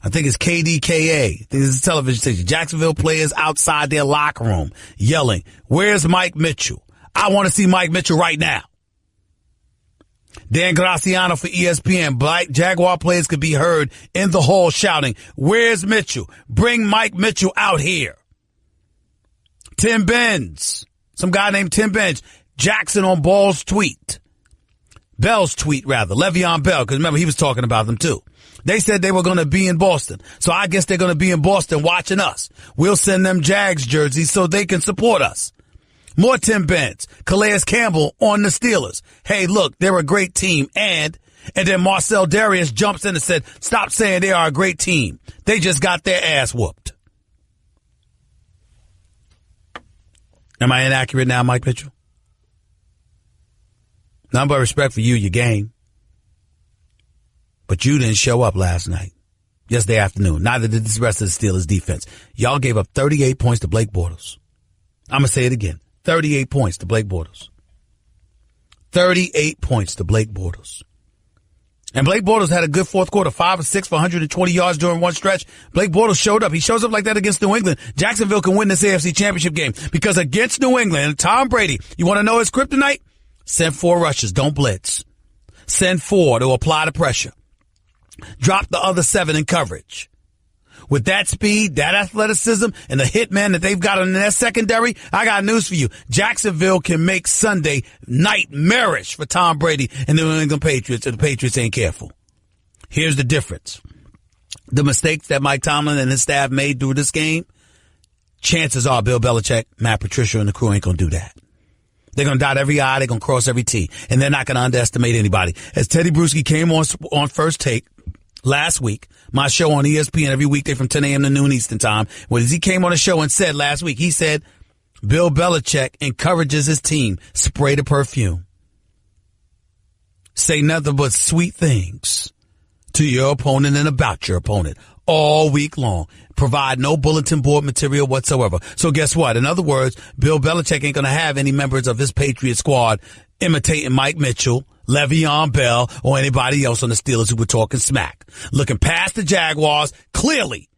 I think it's KDKA. I think this is a television station. Jacksonville players outside their locker room yelling, where's Mike Mitchell? I want to see Mike Mitchell right now. Dan Graciano for ESPN. Black Jaguar players could be heard in the hall shouting, where's Mitchell? Bring Mike Mitchell out here. Tim Benz, some guy named Tim Benz, Jackson on Bell's tweet, Le'Veon Bell, because remember he was talking about them too. They said they were going to be in Boston, so I guess they're going to be in Boston watching us. We'll send them Jags jerseys so they can support us. More Tim Benz, Calais Campbell on the Steelers. Hey, look, they're a great team, and then Marcel Darius jumps in and said, stop saying they are a great team. They just got their ass whooped. Am I inaccurate now, Mike Mitchell? None but respect for you, your game. But you didn't show up last night, yesterday afternoon. Neither did the rest of the Steelers defense. Y'all gave up 38 points to Blake Bortles. I'm going to say it again. 38 points to Blake Bortles. 38 points to Blake Bortles. And Blake Bortles had a good fourth quarter, 5 or 6 for 120 yards during one stretch. Blake Bortles showed up. He shows up like that against New England. Jacksonville can win this AFC Championship game because against New England and Tom Brady, you want to know his kryptonite? Send 4 rushers. Don't blitz. Send 4 to apply the pressure. Drop the other 7 in coverage. With that speed, that athleticism, and the hitman that they've got in their secondary, I got news for you. Jacksonville can make Sunday nightmarish for Tom Brady and the New England Patriots if the Patriots ain't careful. Here's the difference. The mistakes that Mike Tomlin and his staff made through this game, chances are Bill Belichick, Matt Patricia, and the crew ain't going to do that. They're going to dot every I, they're going to cross every T, and they're not going to underestimate anybody. As Teddy Bruschi came on First Take last week, my show on ESPN every weekday from 10 a.m. to noon Eastern time, when he came on the show and said last week, he said, Bill Belichick encourages his team, spray the perfume. Say nothing but sweet things to your opponent and about your opponent all week long. Provide no bulletin board material whatsoever. So guess what? In other words, Bill Belichick ain't going to have any members of his Patriot squad imitating Mike Mitchell, Le'Veon Bell, or anybody else on the Steelers who were talking smack. Looking past the Jaguars, clearly,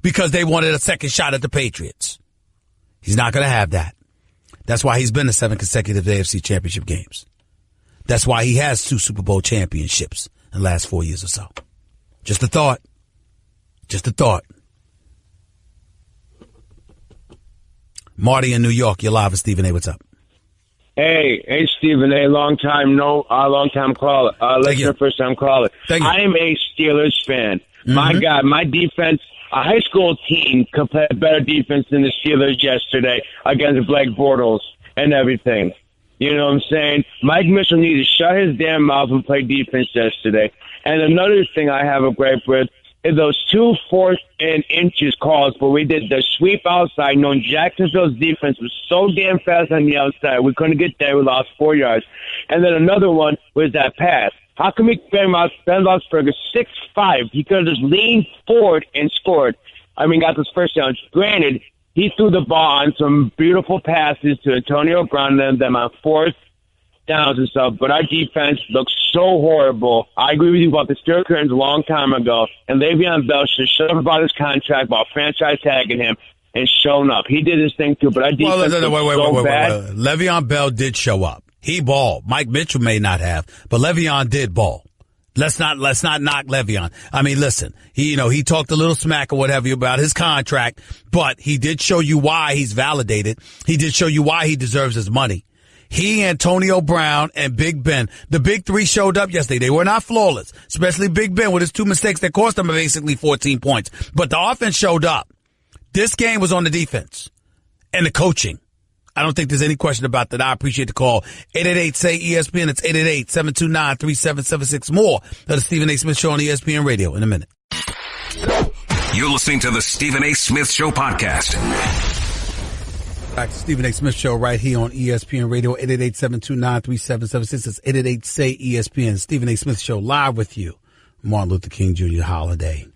because they wanted a second shot at the Patriots. He's not going to have that. That's why he's been to 7 consecutive AFC Championship games. That's why he has 2 Super Bowl championships in the last 4 years or so. Just a thought. Just a thought. Marty in New York, you're live with Stephen A. What's up? Hey, Stephen A. Long time caller. Listener, first time caller. I am a Steelers fan. Mm-hmm. My God, my defense, a high school team could play better defense than the Steelers yesterday against Blake Bortles and everything. You know what I'm saying? Mike Mitchell needed to shut his damn mouth and play defense yesterday. And another thing I have a gripe with is those 2 4th and inches calls where we did the sweep outside, knowing Jacksonville's defense was so damn fast on the outside. We couldn't get there. We lost 4 yards. And then another one was that pass. How can we Ben Roethlisberger 6'5"? He could have just leaned forward and scored. Got this first down. Granted, he threw the ball on some beautiful passes to Antonio Brown and them on 4th downs and stuff, but our defense looks so horrible. I agree with you about the Steel Curtains a long time ago, and Le'Veon Bell should shut up about his contract, about franchise tagging him, and showing up. He did his thing too, but our defense looks so bad. Le'Veon Bell did show up. He balled. Mike Mitchell may not have, but Le'Veon did ball. Let's not knock Le'Veon. Listen, he talked a little smack or whatever about his contract, but he did show you why he's validated. He did show you why he deserves his money. He, Antonio Brown, and Big Ben, the big 3 showed up yesterday. They were not flawless, especially Big Ben with his 2 mistakes that cost him basically 14 points. But the offense showed up. This game was on the defense and the coaching. I don't think there's any question about that. I appreciate the call. 888-SAY-ESPN. It's 888-729-3776. More of the Stephen A. Smith Show on ESPN Radio in a minute. You're listening to the Stephen A. Smith Show podcast. Back to Stephen A. Smith Show right here on ESPN Radio, 888-729-3776. It's 888-SAY-ESPN. Stephen A. Smith Show live with you. Martin Luther King Jr. holiday.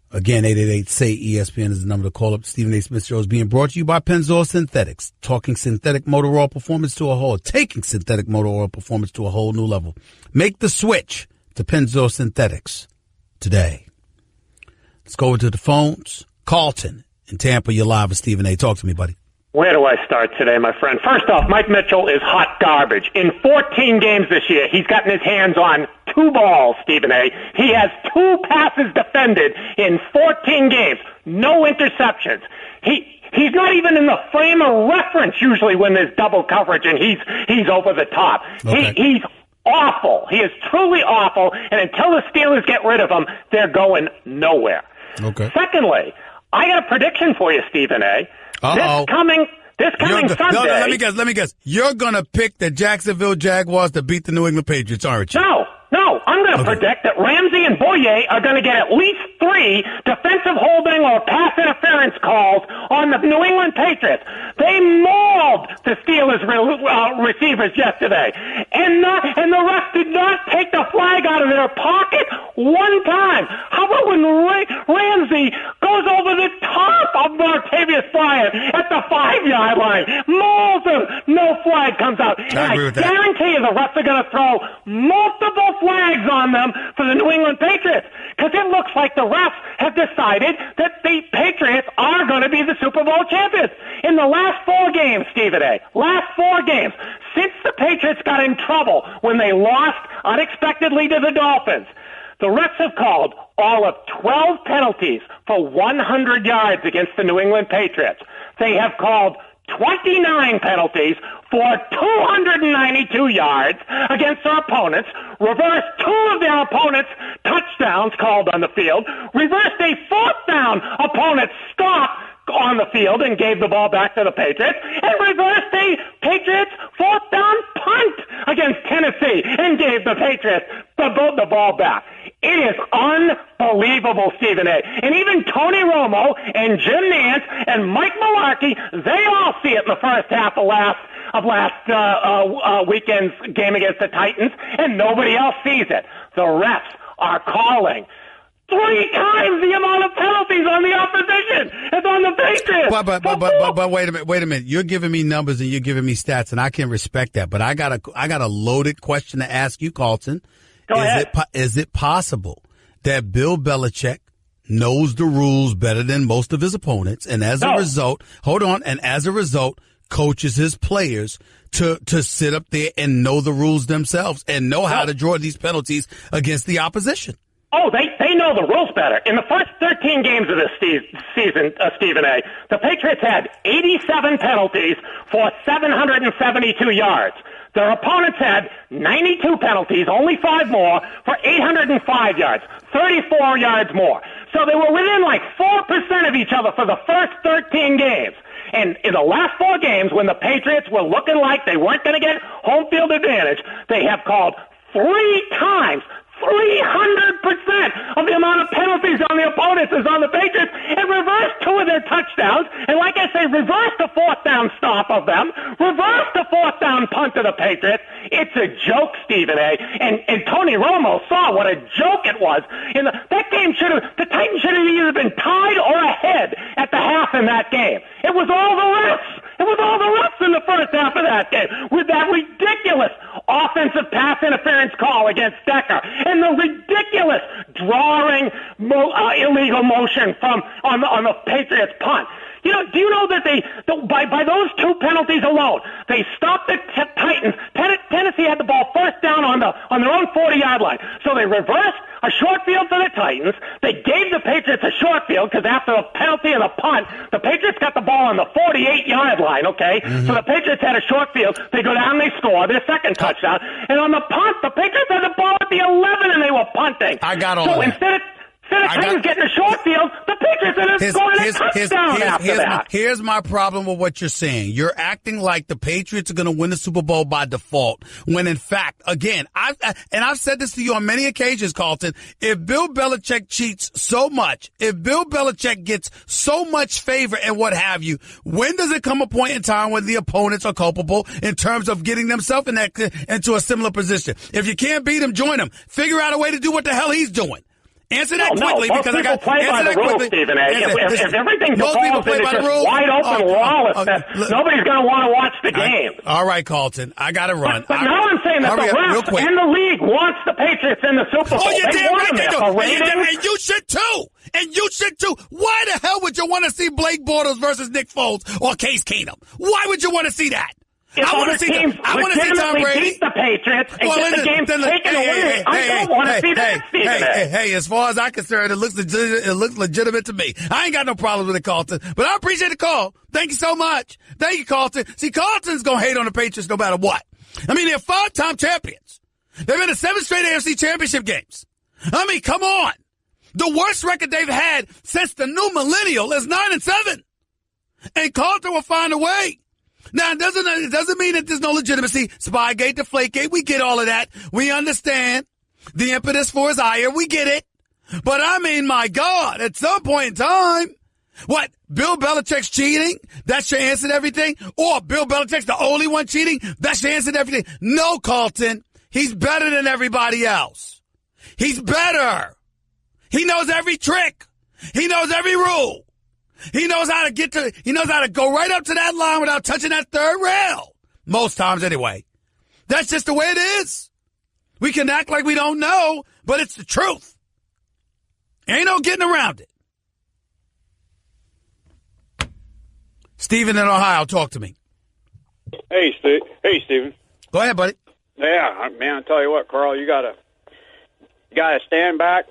Again, 888-SAY-ESPN is the number to call up. Stephen A. Smith Show is being brought to you by Pennzoil Synthetics. Talking synthetic motor oil performance to a whole. Taking synthetic motor oil performance to a whole new level. Make the switch to Pennzoil Synthetics today. Let's go over to the phones. Carlton in Tampa, you're live with Stephen A. Talk to me, buddy. Where do I start today, my friend? First off, Mike Mitchell is hot garbage. In 14 games this year, he's gotten his hands on 2 balls, Stephen A. He has 2 passes defended in 14 games. No interceptions. He's not even in the frame of reference usually when there's double coverage and he's over the top. Okay. He's awful. He is truly awful, and until the Steelers get rid of him, they're going nowhere. Okay. Secondly, I got a prediction for you, Stephen A. Uh-oh. This coming Sunday. No, let me guess. You're going to pick the Jacksonville Jaguars to beat the New England Patriots, aren't you? No. I'm going to predict that Ramsey and Boye are going to get at least 3 defensive holding or pass interference calls on the New England Patriots. They mauled the Steelers receivers yesterday, and the ref did not take the flag out of their pocket one time. How about when Ramsey goes over the top of Martavius Bryant at the 5-yard line, mauls him, no flag comes out. And I guarantee you the refs are going to throw multiple flags on them for the New England Patriots, because it looks like the refs have decided that the Patriots are going to be the Super Bowl champions. In the last 4 games, Stephen A., since the Patriots got in trouble when they lost unexpectedly to the Dolphins, the refs have called all of 12 penalties for 100 yards against the New England Patriots. They have called 29 penalties for 292 yards against their opponents, reversed 2 of their opponents' touchdowns called on the field, reversed a 4th down opponent's stop on the field and gave the ball back to the Patriots, and reversed a Patriots 4th down punt against Tennessee and gave the Patriots the ball back. It is unbelievable, Stephen A. And even Tony Romo and Jim Nantz and Mike Mularkey, they all see it in the first half of last weekend's game against the Titans, and nobody else sees it. The refs are calling 3 times the amount of penalties on the opposition as on the Patriots. But wait a minute. You're giving me numbers and you're giving me stats, and I can respect that. But I got a loaded question to ask you, Carlton. Go ahead. Is it possible that Bill Belichick knows the rules better than most of his opponents, and as a result, coaches his players to sit up there and know the rules themselves and know how to draw these penalties against the opposition? Oh, they know the rules better. In the first 13 games of this season, Stephen A., the Patriots had 87 penalties for 772 yards. Their opponents had 92 penalties, only 5 more, for 805 yards, 34 yards more. So they were within like 4% of each other for the first 13 games. And in the last 4 games, when the Patriots were looking like they weren't going to get home field advantage, they have called 3 times 300% of the amount of penalties on the opponents is on the Patriots, and reversed 2 of their touchdowns. And like I say, reversed the 4th down stop of them, reversed the 4th down punt of the Patriots. It's a joke, Stephen A. And Tony Romo saw what a joke it was. That game the Titans should have either been tied or ahead at the half in that game. It was all the refs. It was all the refs in the first half of that game with that ridiculous offensive pass interference call against Decker and the ridiculous drawing illegal motion on the Patriots punt. You know, do you know that by those 2 penalties alone, they stopped the Titans. Tennessee had the ball first down on their own 40-yard line. So they reversed a short field for the Titans. They gave the Patriots a short field because after the penalty and the punt, the Patriots got the ball on the 48-yard line, okay? Mm-hmm. So the Patriots had a short field. They go down, they score their second touchdown. And on the punt, the Patriots had the ball at the 11 and they were punting. I got all so that. Instead of Titans getting a short field, the Patriots are scoring a touchdown after that. Here's my problem with what you're saying. You're acting like the Patriots are going to win the Super Bowl by default, when in fact, again, I've said this to you on many occasions, Carlton, if Bill Belichick cheats so much, if Bill Belichick gets so much favor and what have you, when does it come a point in time when the opponents are culpable in terms of getting themselves into a similar position? If you can't beat him, join him. Figure out a way to do what the hell he's doing. Answer that quickly, because I got to play by the rules, Stephen A. If everything devolves into just wide open lawlessness, nobody's going to want to watch the game. All right, Carlton, I got to run. But now I'm saying that the refs and the league wants the Patriots in the Super Bowl. Oh, you're damn right they do. And you should too. And you should too. Why the hell would you want to see Blake Bortles versus Nick Foles or Case Keenum? Why would you want to see that? I want to see Tom Brady beat the Patriots and get the game taken away. I don't want to see that, Stephen A. Hey, as far as I'm concerned, it looks legitimate to me. I ain't got no problem with it, Carlton, but I appreciate the call. Thank you so much. Thank you, Carlton. See, Carlton's going to hate on the Patriots no matter what. I mean, they're 5-time champions. They've been to 7 straight AFC championship games. I mean, come on. The worst record they've had since the new millennial is 9-7. And Carlton will find a way. Now, it doesn't mean that there's no legitimacy. Spygate, Deflategate, we get all of that. We understand the impetus for his ire. We get it. But I mean, my God, at some point in time, what, Bill Belichick's cheating? That's your answer to everything? Or Bill Belichick's the only one cheating? That's your answer to everything? No, Carlton. He's better than everybody else. He's better. He knows every trick. He knows every rule. He knows how to go right up to that line without touching that third rail. Most times anyway. That's just the way it is. We can act like we don't know, but it's the truth. Ain't no getting around it. Steven in Ohio, talk to me. Hey, Steve. Hey, Steven. Go ahead, buddy. Yeah, man, I tell you what, Carl, you gotta stand back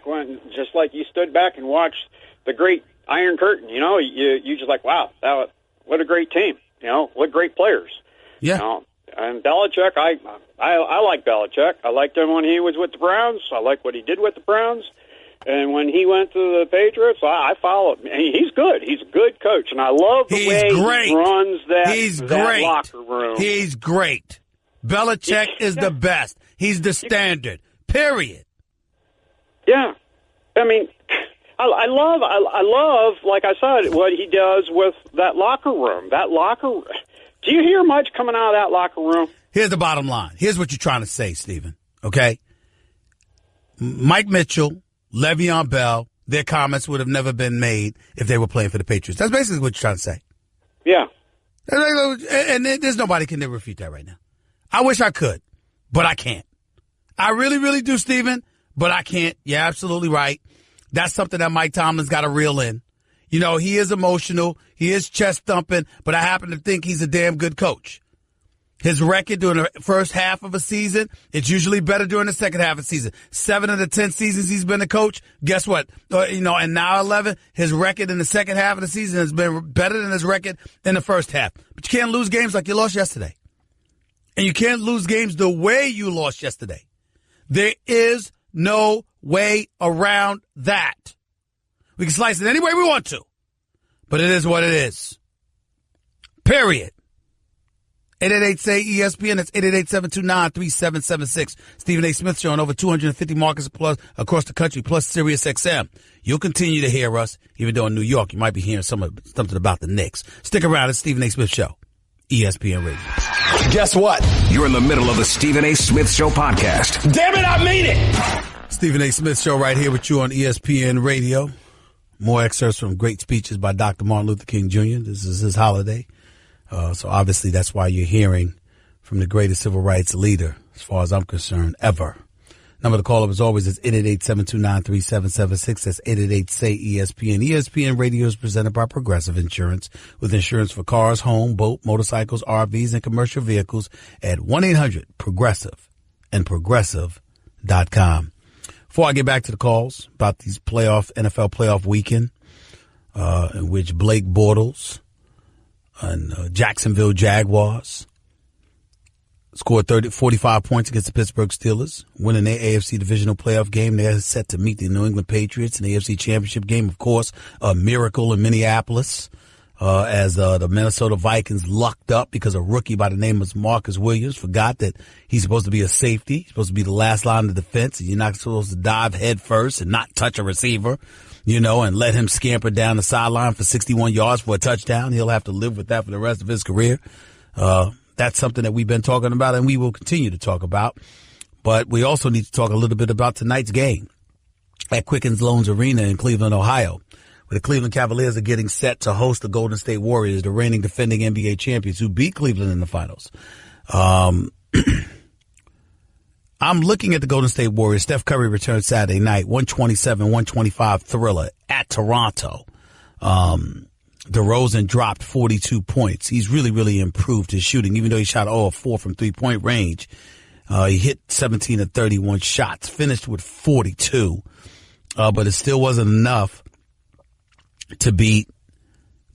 when, just like you stood back and watched the great Iron Curtain. You know, you just like, wow, what a great team. You know, what great players. Yeah. You know? And Belichick, I like Belichick. I liked him when he was with the Browns. I like what he did with the Browns. And when he went to the Patriots, I followed him. He's good. He's a good coach, and I love the way he runs that locker room. He's great. Belichick is the best. He's the standard. Period. Yeah. I mean, I love, like I said, what he does with that locker room. Do you hear much coming out of that locker room? Here's the bottom line. Here's what you're trying to say, Stephen. Okay? Mike Mitchell, Le'Veon Bell, their comments would have never been made if they were playing for the Patriots. That's basically what you're trying to say. Yeah. And there's nobody can refute that right now. I wish I could, but I can't. I really, really do, Stephen, but I can't. You're absolutely right. That's something that Mike Tomlin's got to reel in. You know, he is emotional. He is chest thumping, but I happen to think he's a damn good coach. His record during the first half of a season, it's usually better during the second half of the season. 7 of the 10 seasons he's been a coach, guess what? And now 11, his record in the second half of the season has been better than his record in the first half. But you can't lose games like you lost yesterday. And you can't lose games the way you lost yesterday. There is no way around that. We can slice it any way we want to, but it is what it is. Period. 888-SAY-ESPN. That's 888-729-3776. Stephen A. Smith Show on over 250 markets plus across the country, plus Sirius XM. You'll continue to hear us, even though in New York you might be hearing something about the Knicks. Stick around. It's Stephen A. Smith Show, ESPN Radio. Guess what? You're in the middle of the Stephen A. Smith Show podcast. Damn it, I mean it! Stephen A. Smith Show right here with you on ESPN Radio. More excerpts from great speeches by Dr. Martin Luther King Jr. This is his holiday. So obviously that's why you're hearing from the greatest civil rights leader, as far as I'm concerned, ever. Number to call up as always is 888-729-3776. That's 888-SAY-ESPN. ESPN Radio is presented by Progressive Insurance, with insurance for cars, home, boat, motorcycles, RVs, and commercial vehicles at 1-800-PROGRESSIVE and Progressive.com. Before I get back to the calls about these NFL playoff weekend, in which Blake Bortles and Jacksonville Jaguars scored 45 points against the Pittsburgh Steelers, winning their AFC divisional playoff game. They're set to meet the New England Patriots in the AFC Championship game. Of course, a miracle in Minneapolis as the Minnesota Vikings lucked up because a rookie by the name of Marcus Williams forgot that he's supposed to be a safety. He's supposed to be the last line of defense, and you're not supposed to dive head first and not touch a receiver, and let him scamper down the sideline for 61 yards for a touchdown. He'll have to live with that for the rest of his career. That's something that we've been talking about and we will continue to talk about. But we also need to talk a little bit about tonight's game at Quicken Loans Arena in Cleveland, Ohio, where the Cleveland Cavaliers are getting set to host the Golden State Warriors, the reigning defending NBA champions who beat Cleveland in the finals. I'm looking at the Golden State Warriors. Steph Curry returned Saturday night, 127-125 thriller at Toronto. DeRozan dropped 42 points. He's really, really improved his shooting, even though he shot 0 of 4 from three-point range. He hit 17 of 31 shots, finished with 42. But it still wasn't enough to beat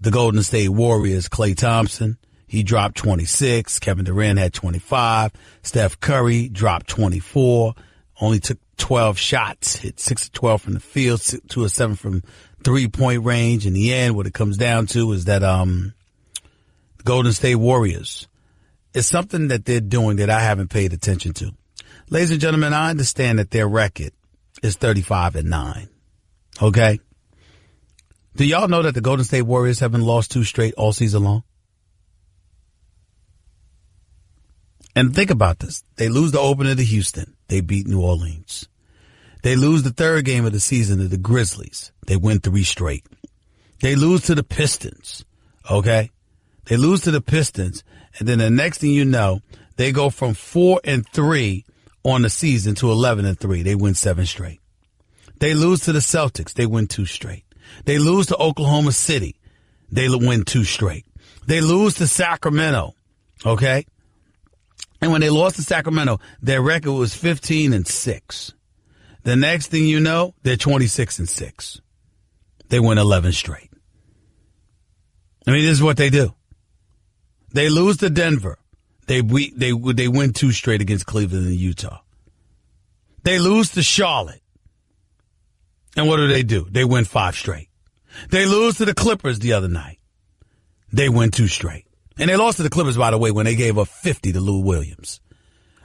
the Golden State Warriors. Klay Thompson, he dropped 26. Kevin Durant had 25. Steph Curry dropped 24. Only took 12 shots, hit 6 of 12 from the field, 2 of 7 from three-point range. In the end, what it comes down to is that the Golden State Warriors is something that they're doing that I haven't paid attention to. Ladies and gentlemen, I understand that their record is 35-9. Okay? Do y'all know that the Golden State Warriors haven't lost 2 straight all season long? And think about this. They lose the opener to Houston. They beat New Orleans. They lose the third game of the season to the Grizzlies. They win 3 straight. They lose to the Pistons. Okay? They lose to the Pistons, And then the next thing you know, they go from 4-3 on the season to 11-3. They win 7 straight. They lose to the Celtics. They win 2 straight. They lose to Oklahoma City. They win 2 straight. They lose to Sacramento. Okay? And when they lost to Sacramento, their record was 15-6. The next thing you know, they're 26-6. They win 11 straight. I mean, this is what they do. They lose to Denver. They win 2 straight against Cleveland and Utah. They lose to Charlotte. And what do? They win 5 straight. They lose to the Clippers the other night. They win 2 straight. And they lost to the Clippers, by the way, when they gave up 50 to Lou Williams.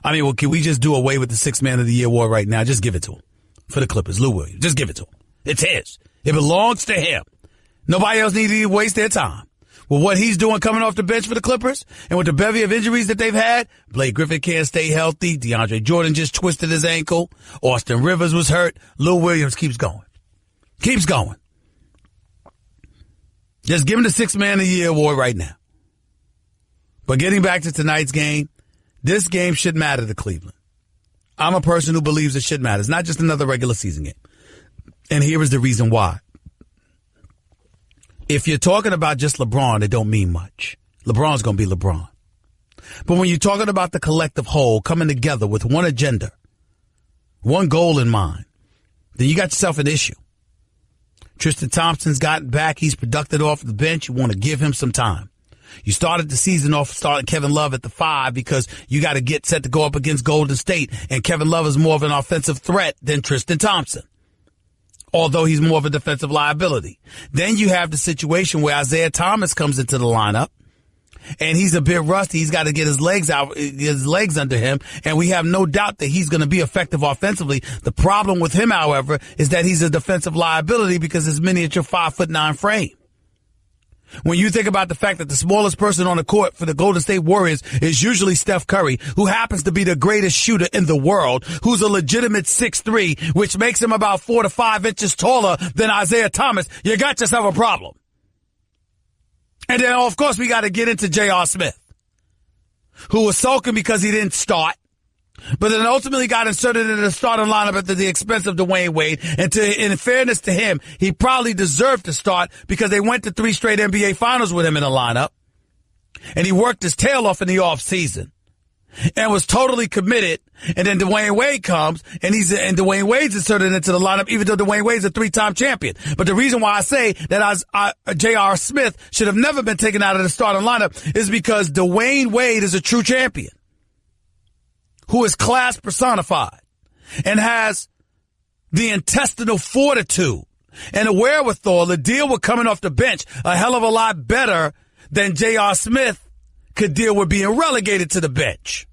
I mean, well, can we just do away with the 6th Man of the Year award right now? Just give it to him. For the Clippers, Lou Williams. Just give it to him. It's his. It belongs to him. Nobody else needs to waste their time. With what he's doing coming off the bench for the Clippers, and with the bevy of injuries that they've had, Blake Griffin can't stay healthy. DeAndre Jordan just twisted his ankle. Austin Rivers was hurt. Lou Williams keeps going. Keeps going. Just give him the 6th Man of the Year award right now. But getting back to tonight's game, this game should matter to Cleveland. I'm a person who believes it should matter. It's not just another regular season game. And here is the reason why. If you're talking about just LeBron, it don't mean much. LeBron's going to be LeBron. But when you're talking about the collective whole coming together with one agenda, one goal in mind, then you got yourself an issue. Tristan Thompson's gotten back. He's productive off the bench. You want to give him some time. You started the season off starting Kevin Love at the 5 because you got to get set to go up against Golden State. And Kevin Love is more of an offensive threat than Tristan Thompson, although he's more of a defensive liability. Then you have the situation where Isaiah Thomas comes into the lineup, and he's a bit rusty. He's got to get his legs under him, and we have no doubt that he's going to be effective offensively. The problem with him, however, is that he's a defensive liability because his miniature 5'9" frame. When you think about the fact that the smallest person on the court for the Golden State Warriors is usually Steph Curry, who happens to be the greatest shooter in the world, who's a legitimate 6'3", which makes him about 4 to 5 inches taller than Isaiah Thomas, you got yourself a problem. And then, of course, we got to get into J.R. Smith, who was sulking because he didn't start, but then ultimately got inserted into the starting lineup at the expense of Dwayne Wade. And in fairness to him, he probably deserved to start because they went to 3 straight NBA Finals with him in the lineup. And he worked his tail off in the offseason and was totally committed. And then Dwayne Wade comes, and Dwayne Wade's inserted into the lineup, even though Dwayne Wade's a 3-time champion. But the reason why I say that J.R. Smith should have never been taken out of the starting lineup is because Dwayne Wade is a true champion, who is class personified and has the intestinal fortitude and the wherewithal to deal with coming off the bench a hell of a lot better than J.R. Smith could deal with being relegated to the bench.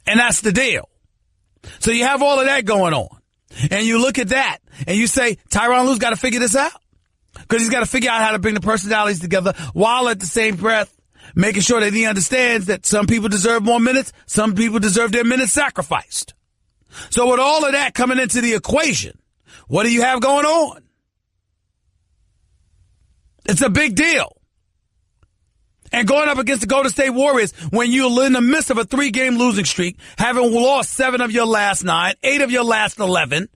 And that's the deal. So you have all of that going on. And you look at that and you say, Tyronn Lue's got to figure this out, because he's got to figure out how to bring the personalities together while at the same breath making sure that he understands that some people deserve more minutes, some people deserve their minutes sacrificed. So with all of that coming into the equation, what do you have going on? It's a big deal. And going up against the Golden State Warriors when you're in the midst of a 3-game losing streak, having lost 7 of your last 9, 8 of your last 11,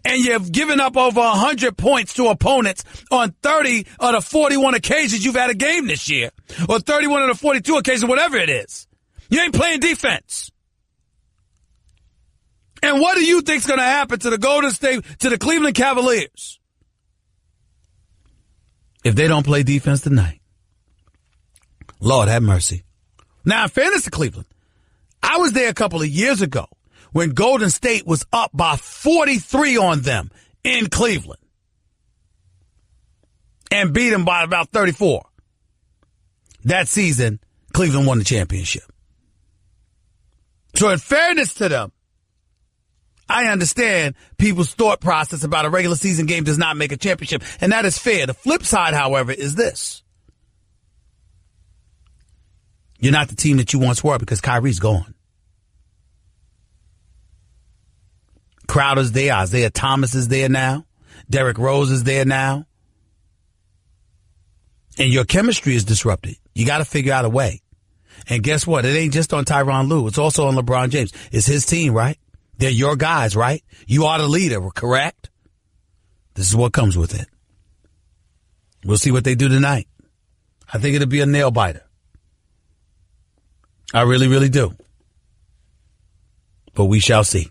and you've given up over 100 points to opponents on 30 of the 41 occasions you've had a game this year, or 31 of the 42 occasions, whatever it is. You ain't playing defense. And what do you think's going to happen to the the Cleveland Cavaliers if they don't play defense tonight? Lord have mercy. Now, in fairness to Cleveland, I was there a couple of years ago when Golden State was up by 43 on them in Cleveland and beat them by about 34. That season, Cleveland won the championship. So in fairness to them, I understand people's thought process about a regular season game does not make a championship, and that is fair. The flip side, however, is this. You're not the team that you once were because Kyrie's gone. Crowder's there. Isaiah Thomas is there now. Derrick Rose is there now. and your chemistry is disrupted, you got to figure out a way. And guess what? It ain't just on Tyronn Lue. It's also on LeBron James. It's his team, right? They're your guys, right? You are the leader, correct? This is what comes with it. We'll see what they do tonight. I think it'll be a nail biter. I really, really do. But we shall see.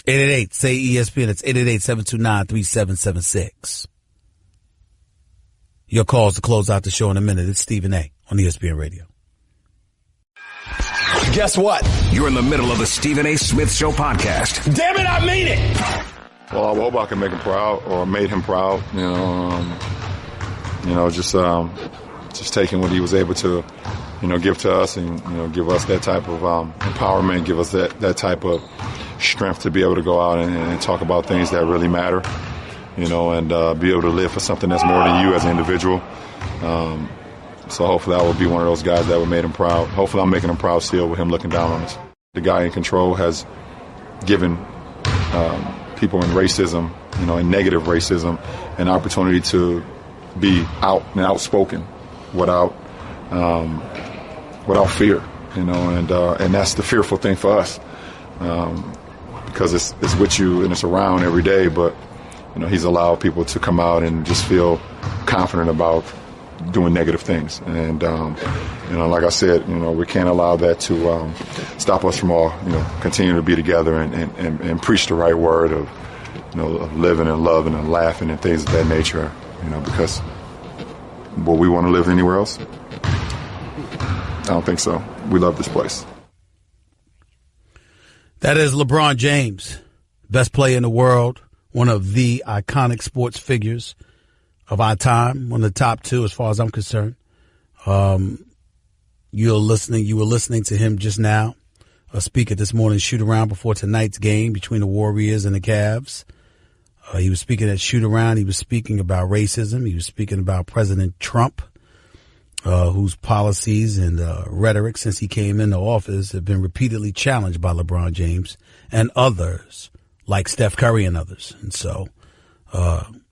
888, say ESPN. It's 888-729-3776. Your calls to close out the show in a minute. It's Stephen A. on ESPN Radio. Guess what? You're in the middle of the Stephen A. Smith Show podcast. Damn it, I mean it! Well, I hope I can make him proud or made him proud. Just taking what he was able to, give to us and, give us that type of empowerment, give us that type of strength to be able to go out and talk about things that really matter, and be able to live for something that's more than you as an individual. So hopefully I will be one of those guys that would make him proud. Hopefully I'm making him proud still with him looking down on us. The guy in control has given people in racism, in negative racism, an opportunity to be out and outspoken without fear, and that's the fearful thing for us, because it's with you and it's around every day. But he's allowed people to come out and just feel confident about doing negative things, and like I said, we can't allow that to stop us from all continuing to be together and preach the right word of of living and loving and laughing and things of that nature, because will we want to live anywhere else? I don't think so. We love this place. That is LeBron James, best player in the world, one of the iconic sports figures of our time, one of the top two as far as I'm concerned. You were listening to him just now speak at this morning's shoot-around before tonight's game between the Warriors and the Cavs. He was speaking at shoot-around. He was speaking about racism. He was speaking about President Trump, whose policies and rhetoric since he came into office have been repeatedly challenged by LeBron James and others, like Steph Curry and others. And so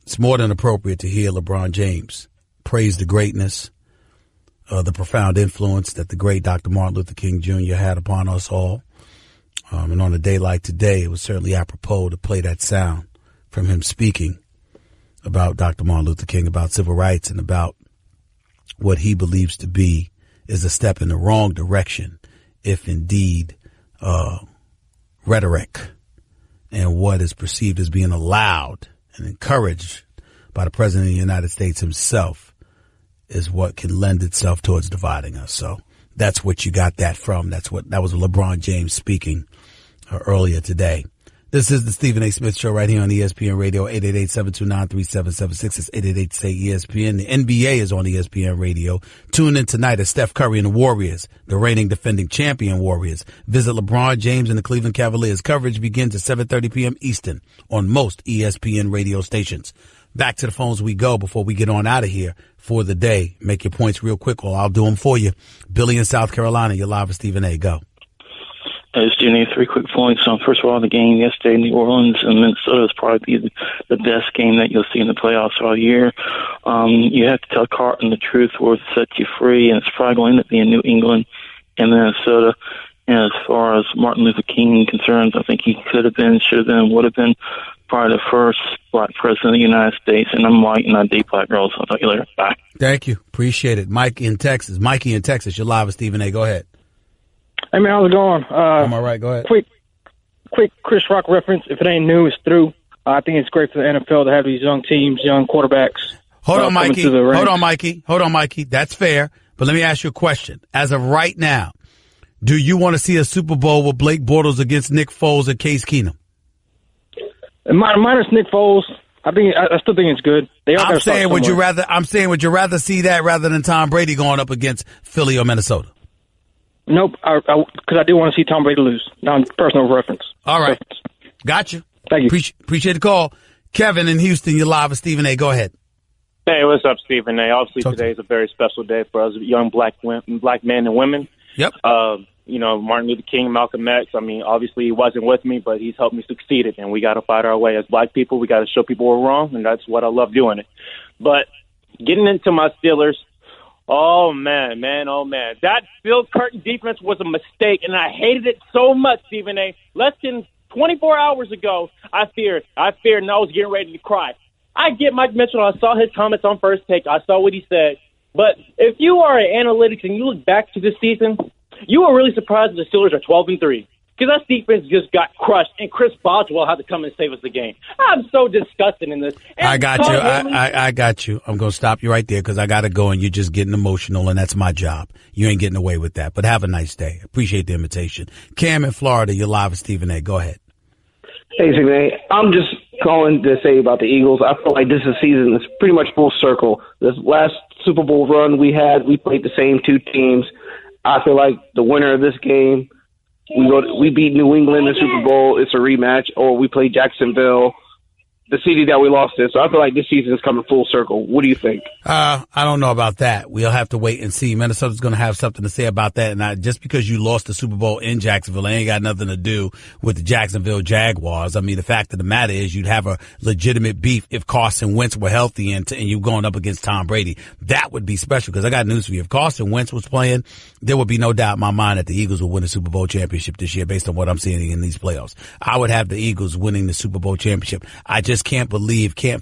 it's more than appropriate to hear LeBron James praise the greatness, the profound influence that the great Dr. Martin Luther King Jr. had upon us all. And on a day like today, it was certainly apropos to play that sound from him speaking about Dr. Martin Luther King, about civil rights, and about what he believes to be is a step in the wrong direction, if indeed rhetoric and what is perceived as being allowed and encouraged by the President of the United States himself is what can lend itself towards dividing us. So that's what you got that from. That was LeBron James speaking earlier today. This is the Stephen A. Smith Show right here on ESPN Radio, 888-729-3776. It's 888-SAY-ESPN. The NBA is on ESPN Radio. Tune in tonight as Steph Curry and the Warriors, the reigning defending champion Warriors, visit LeBron James and the Cleveland Cavaliers. Coverage begins at 7:30 p.m. Eastern on most ESPN radio stations. Back to the phones we go before we get on out of here for the day. Make your points real quick, or I'll do them for you. Billy in South Carolina, you're live with Stephen A. Go. Stephen A., 3 quick points. First of all, the game yesterday in New Orleans and Minnesota is probably the best game that you'll see in the playoffs all year. You have to tell Carton the truth or it sets you free, and it's probably going to end up being New England and Minnesota. And as far as Martin Luther King concerns, I think he could have been, should have been, would have been probably the first black president of the United States. And I'm white and I date black girls. So I'll talk to you later. Bye. Thank you. Appreciate it. Mikey in Texas, you're live with Stephen A. Go ahead. Hey, man, how's it going? I'm all right. Go ahead. Quick Chris Rock reference. If it ain't new, it's through. I think it's great for the NFL to have these young teams, young quarterbacks. Hold on, Mikey. That's fair. But let me ask you a question. As of right now, do you want to see a Super Bowl with Blake Bortles against Nick Foles and Case Keenum? Minus Nick Foles, I still think it's good. I'm saying, would you rather see that rather than Tom Brady going up against Philly or Minnesota? Nope, because I do want to see Tom Brady lose. Non-personal reference. All right. Got you. Thank you. Appreciate the call. Kevin in Houston, you're live with Stephen A. Go ahead. Hey, what's up, Stephen A.? Obviously, today is a very special day for us young black men and women. Yep. Martin Luther King, Malcolm X. I mean, obviously, he wasn't with me, but he's helped me succeed it, and we got to fight our way. As black people, we got to show people we're wrong, and that's what I love doing it. But getting into my Steelers. Oh, man. That Phil Curtin defense was a mistake, and I hated it so much, Stephen A. Less than 24 hours ago, I feared, and I was getting ready to cry. I get Mike Mitchell. I saw his comments on First Take. I saw what he said. But if you are an analytics and you look back to this season, you are really surprised that the Steelers are 12-3. Because that defense just got crushed, and Chris Boswell had to come and save us the game. I'm so disgusted in this. And I got you. I got you. I'm going to stop you right there because I got to go, and you're just getting emotional, and that's my job. You ain't getting away with that. But have a nice day. Appreciate the invitation. Cam in Florida, you're live with Stephen A. Go ahead. Hey, Stephen A. I'm just calling to say about the Eagles. I feel like this season is pretty much full circle. This last Super Bowl run we had, we played the same two teams. I feel like the winner of this game, we beat New England in the Super Bowl. It's a rematch, or we play Jacksonville, the city that we lost in. So I feel like this season is coming full circle. What do you think? I don't know about that. We'll have to wait and see. Minnesota's going to have something to say about that. And just because you lost the Super Bowl in Jacksonville, it ain't got nothing to do with the Jacksonville Jaguars. I mean, the fact of the matter is you'd have a legitimate beef if Carson Wentz were healthy and you going up against Tom Brady. That would be special because I got news for you. If Carson Wentz was playing, there would be no doubt in my mind that the Eagles will win the Super Bowl championship this year based on what I'm seeing in these playoffs. I would have the Eagles winning the Super Bowl championship. I just can't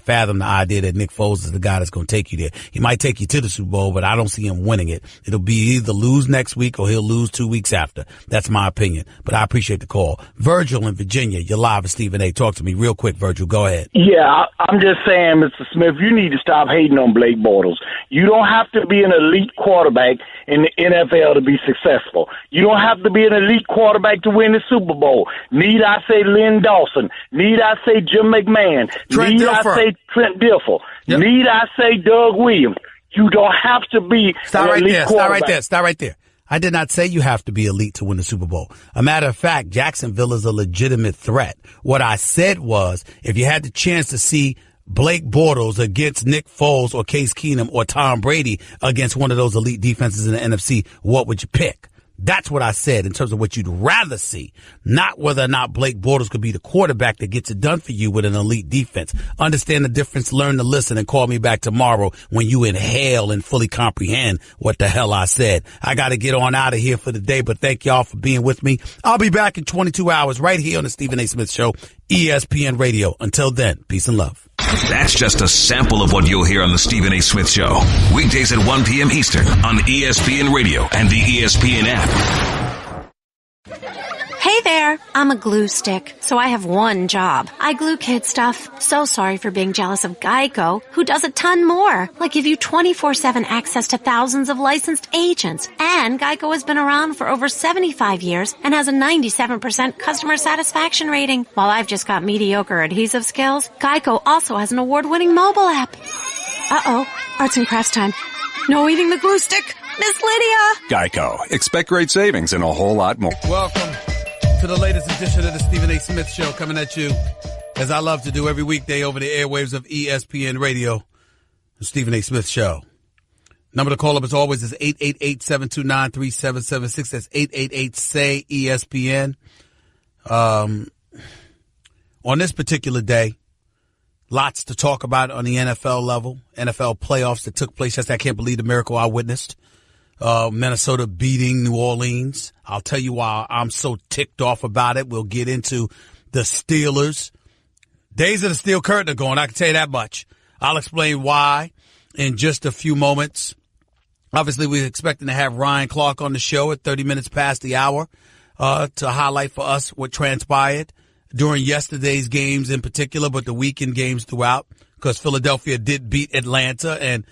fathom the idea that Nick Foles is the guy that's going to take you there. He might take you to the Super Bowl, but I don't see him winning it. It'll be either lose next week or he'll lose 2 weeks after. That's my opinion. But I appreciate the call. Virgil in Virginia, you're live with Stephen A. Talk to me real quick, Virgil. Go ahead. Yeah, I'm just saying, Mr. Smith, you need to stop hating on Blake Bortles. You don't have to be an elite quarterback in the NFL to be successful. You don't have to be an elite quarterback to win the Super Bowl. Need I say Lynn Dawson? Need I say Jim McMahon? Need I say Trent Dilfer? Yep. Need I say Doug Williams? You don't have to be an elite quarterback. Stop right there. I did not say you have to be elite to win the Super Bowl. A matter of fact, Jacksonville is a legitimate threat. What I said was, if you had the chance to see Blake Bortles against Nick Foles or Case Keenum or Tom Brady against one of those elite defenses in the NFC, what would you pick? That's what I said in terms of what you'd rather see, not whether or not Blake Bortles could be the quarterback that gets it done for you with an elite defense. Understand the difference, learn to listen, and call me back tomorrow when you inhale and fully comprehend what the hell I said. I got to get on out of here for the day, but thank y'all for being with me. I'll be back in 22 hours right here on the Stephen A. Smith Show, ESPN Radio. Until then, peace and love. That's just a sample of what you'll hear on the Stephen A. Smith Show. Weekdays at 1 p.m. Eastern on ESPN Radio and the ESPN app. Hey there, I'm a glue stick, so I have one job. I glue kid stuff. So sorry for being jealous of Geico, who does a ton more, like give you 24/7 access to thousands of licensed agents. And Geico has been around for over 75 years and has a 97% customer satisfaction rating. While I've just got mediocre adhesive skills, Geico also has an award-winning mobile app. Uh-oh, arts and crafts time. No eating the glue stick. Miss Lydia! Geico. Expect great savings and a whole lot more. Welcome to the latest edition of the Stephen A. Smith Show, coming at you, as I love to do every weekday over the airwaves of ESPN Radio, the Stephen A. Smith Show. Number to call up as always is 888-729-3776. That's 888-SAY-ESPN. On this particular day, lots to talk about on the NFL level, NFL playoffs that took place. Just I can't believe the miracle I witnessed. Minnesota beating New Orleans. I'll tell you why I'm so ticked off about it. We'll get into the Steelers. Days of the Steel Curtain are going, I can tell you that much. I'll explain why in just a few moments. Obviously, we're expecting to have Ryan Clark on the show at 30 minutes past the hour to highlight for us what transpired during yesterday's games in particular, but the weekend games throughout, because Philadelphia did beat Atlanta and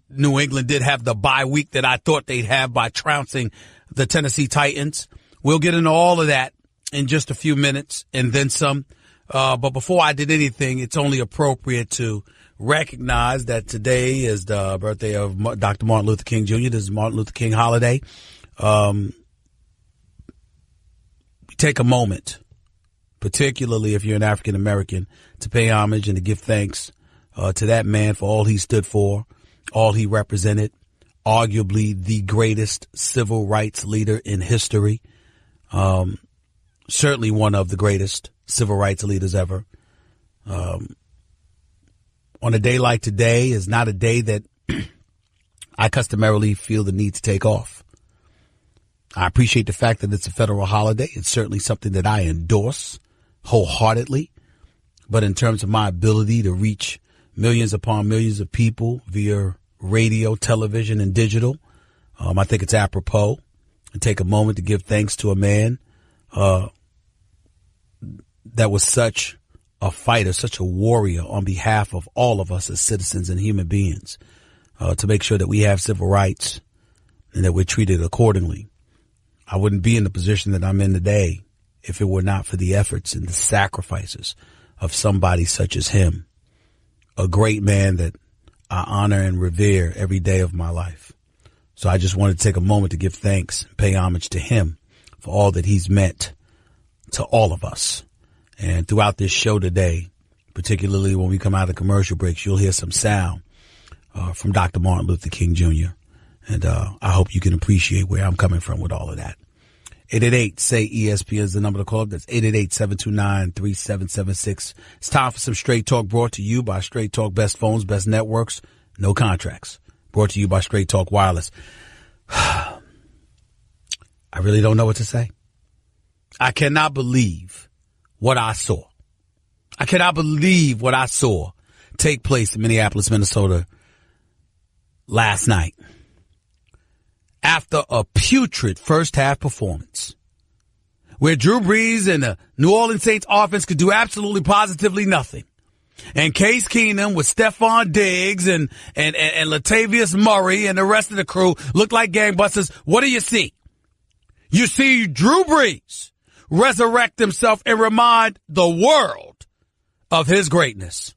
New England did have the bye week that I thought they'd have by trouncing the Tennessee Titans. We'll get into all of that in just a few minutes and then some. But before I did anything, it's only appropriate to recognize that today is the birthday of Dr. Martin Luther King Jr. This is Martin Luther King holiday. Take a moment, particularly if you're an African American, to pay homage and to give thanks to that man for all he stood for, all he represented, arguably the greatest civil rights leader in history, certainly one of the greatest civil rights leaders ever. on a day like today is not a day that I customarily feel the need to take off. I appreciate the fact that it's a federal holiday. It's certainly something that I endorse wholeheartedly. But in terms of my ability to reach millions upon millions of people via radio, television, and digital, I think it's apropos to take a moment to give thanks to a man that was such a fighter, such a warrior on behalf of all of us as citizens and human beings, to make sure that we have civil rights and that we're treated accordingly. I wouldn't be in the position that I'm in today if it were not for the efforts and the sacrifices of somebody such as him, a great man that I honor and revere every day of my life. So I just wanted to take a moment to give thanks and pay homage to him for all that he's meant to all of us. And throughout this show today, particularly when we come out of commercial breaks, you'll hear some sound from Dr. Martin Luther King Jr. And I hope you can appreciate where I'm coming from with all of that. 888-SAY-ESPN is the number to call up. That's 888-729-3776. It's time for some Straight Talk, brought to you by Straight Talk. Best phones, best networks, no contracts. Brought to you by Straight Talk Wireless. I really don't know what to say. I cannot believe what I saw. I cannot believe what I saw take place in Minneapolis, Minnesota last night. After a putrid first half performance where Drew Brees and the New Orleans Saints offense could do absolutely positively nothing. And Case Keenum with Stephon Diggs and Latavius Murray and the rest of the crew looked like gangbusters. What do you see? You see Drew Brees resurrect himself and remind the world of his greatness.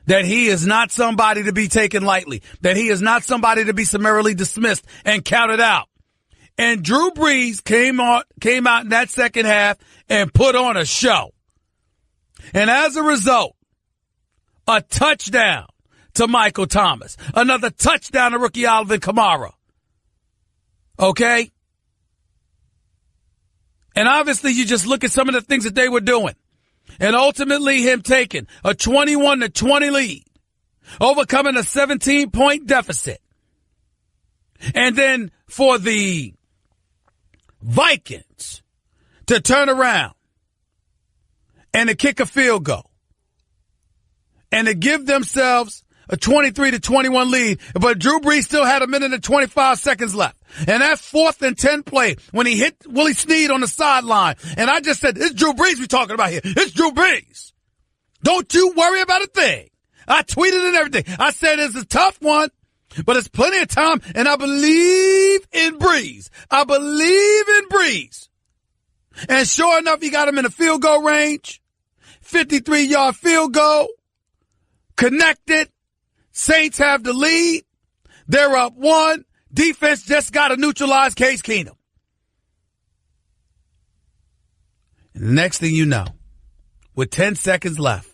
That he is not somebody to be taken lightly. That he is not somebody to be summarily dismissed and counted out. And Drew Brees came out in that second half and put on a show. And as a result, a touchdown to Michael Thomas. Another touchdown to rookie Alvin Kamara. Okay? And obviously you just look at some of the things that they were doing. And ultimately him taking a 21-20 lead, overcoming a 17-point deficit. And then for the Vikings to turn around and to kick a field goal and to give themselves a 23-21 lead, but Drew Brees still had 1 minute and 25 seconds left. And that 4th and 10 play when he hit Willie Snead on the sideline. And I just said, it's Drew Brees we're talking about here. It's Drew Brees. Don't you worry about a thing. I tweeted and everything. I said it's a tough one, but it's plenty of time. And I believe in Brees. I believe in Brees. And sure enough, he got him in the field goal range. 53-yard field goal. Connected. Saints have the lead. They're up 1. Defense just got to neutralize Case Keenum. And the next thing you know, with 10 seconds left,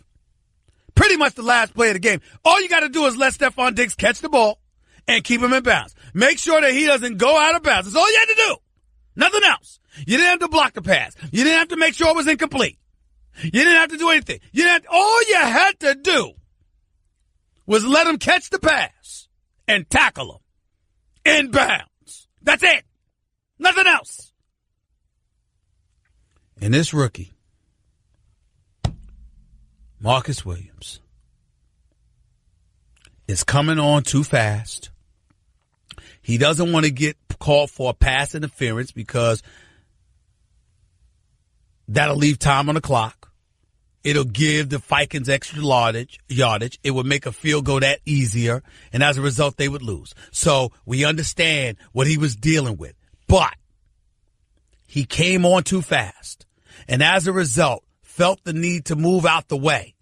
pretty much the last play of the game, all you got to do is let Stephon Diggs catch the ball and keep him in bounds. Make sure that he doesn't go out of bounds. That's all you had to do. Nothing else. You didn't have to block the pass. You didn't have to make sure it was incomplete. You didn't have to do anything. All you had to do was let him catch the pass and tackle him. Inbounds. That's it. Nothing else. And this rookie, Marcus Williams, is coming on too fast. He doesn't want to get called for a pass interference because that'll leave time on the clock. It'll give the Vikings extra yardage. It would make a field goal that easier, and as a result, they would lose. So we understand what he was dealing with. But he came on too fast, and as a result, felt the need to move out the way.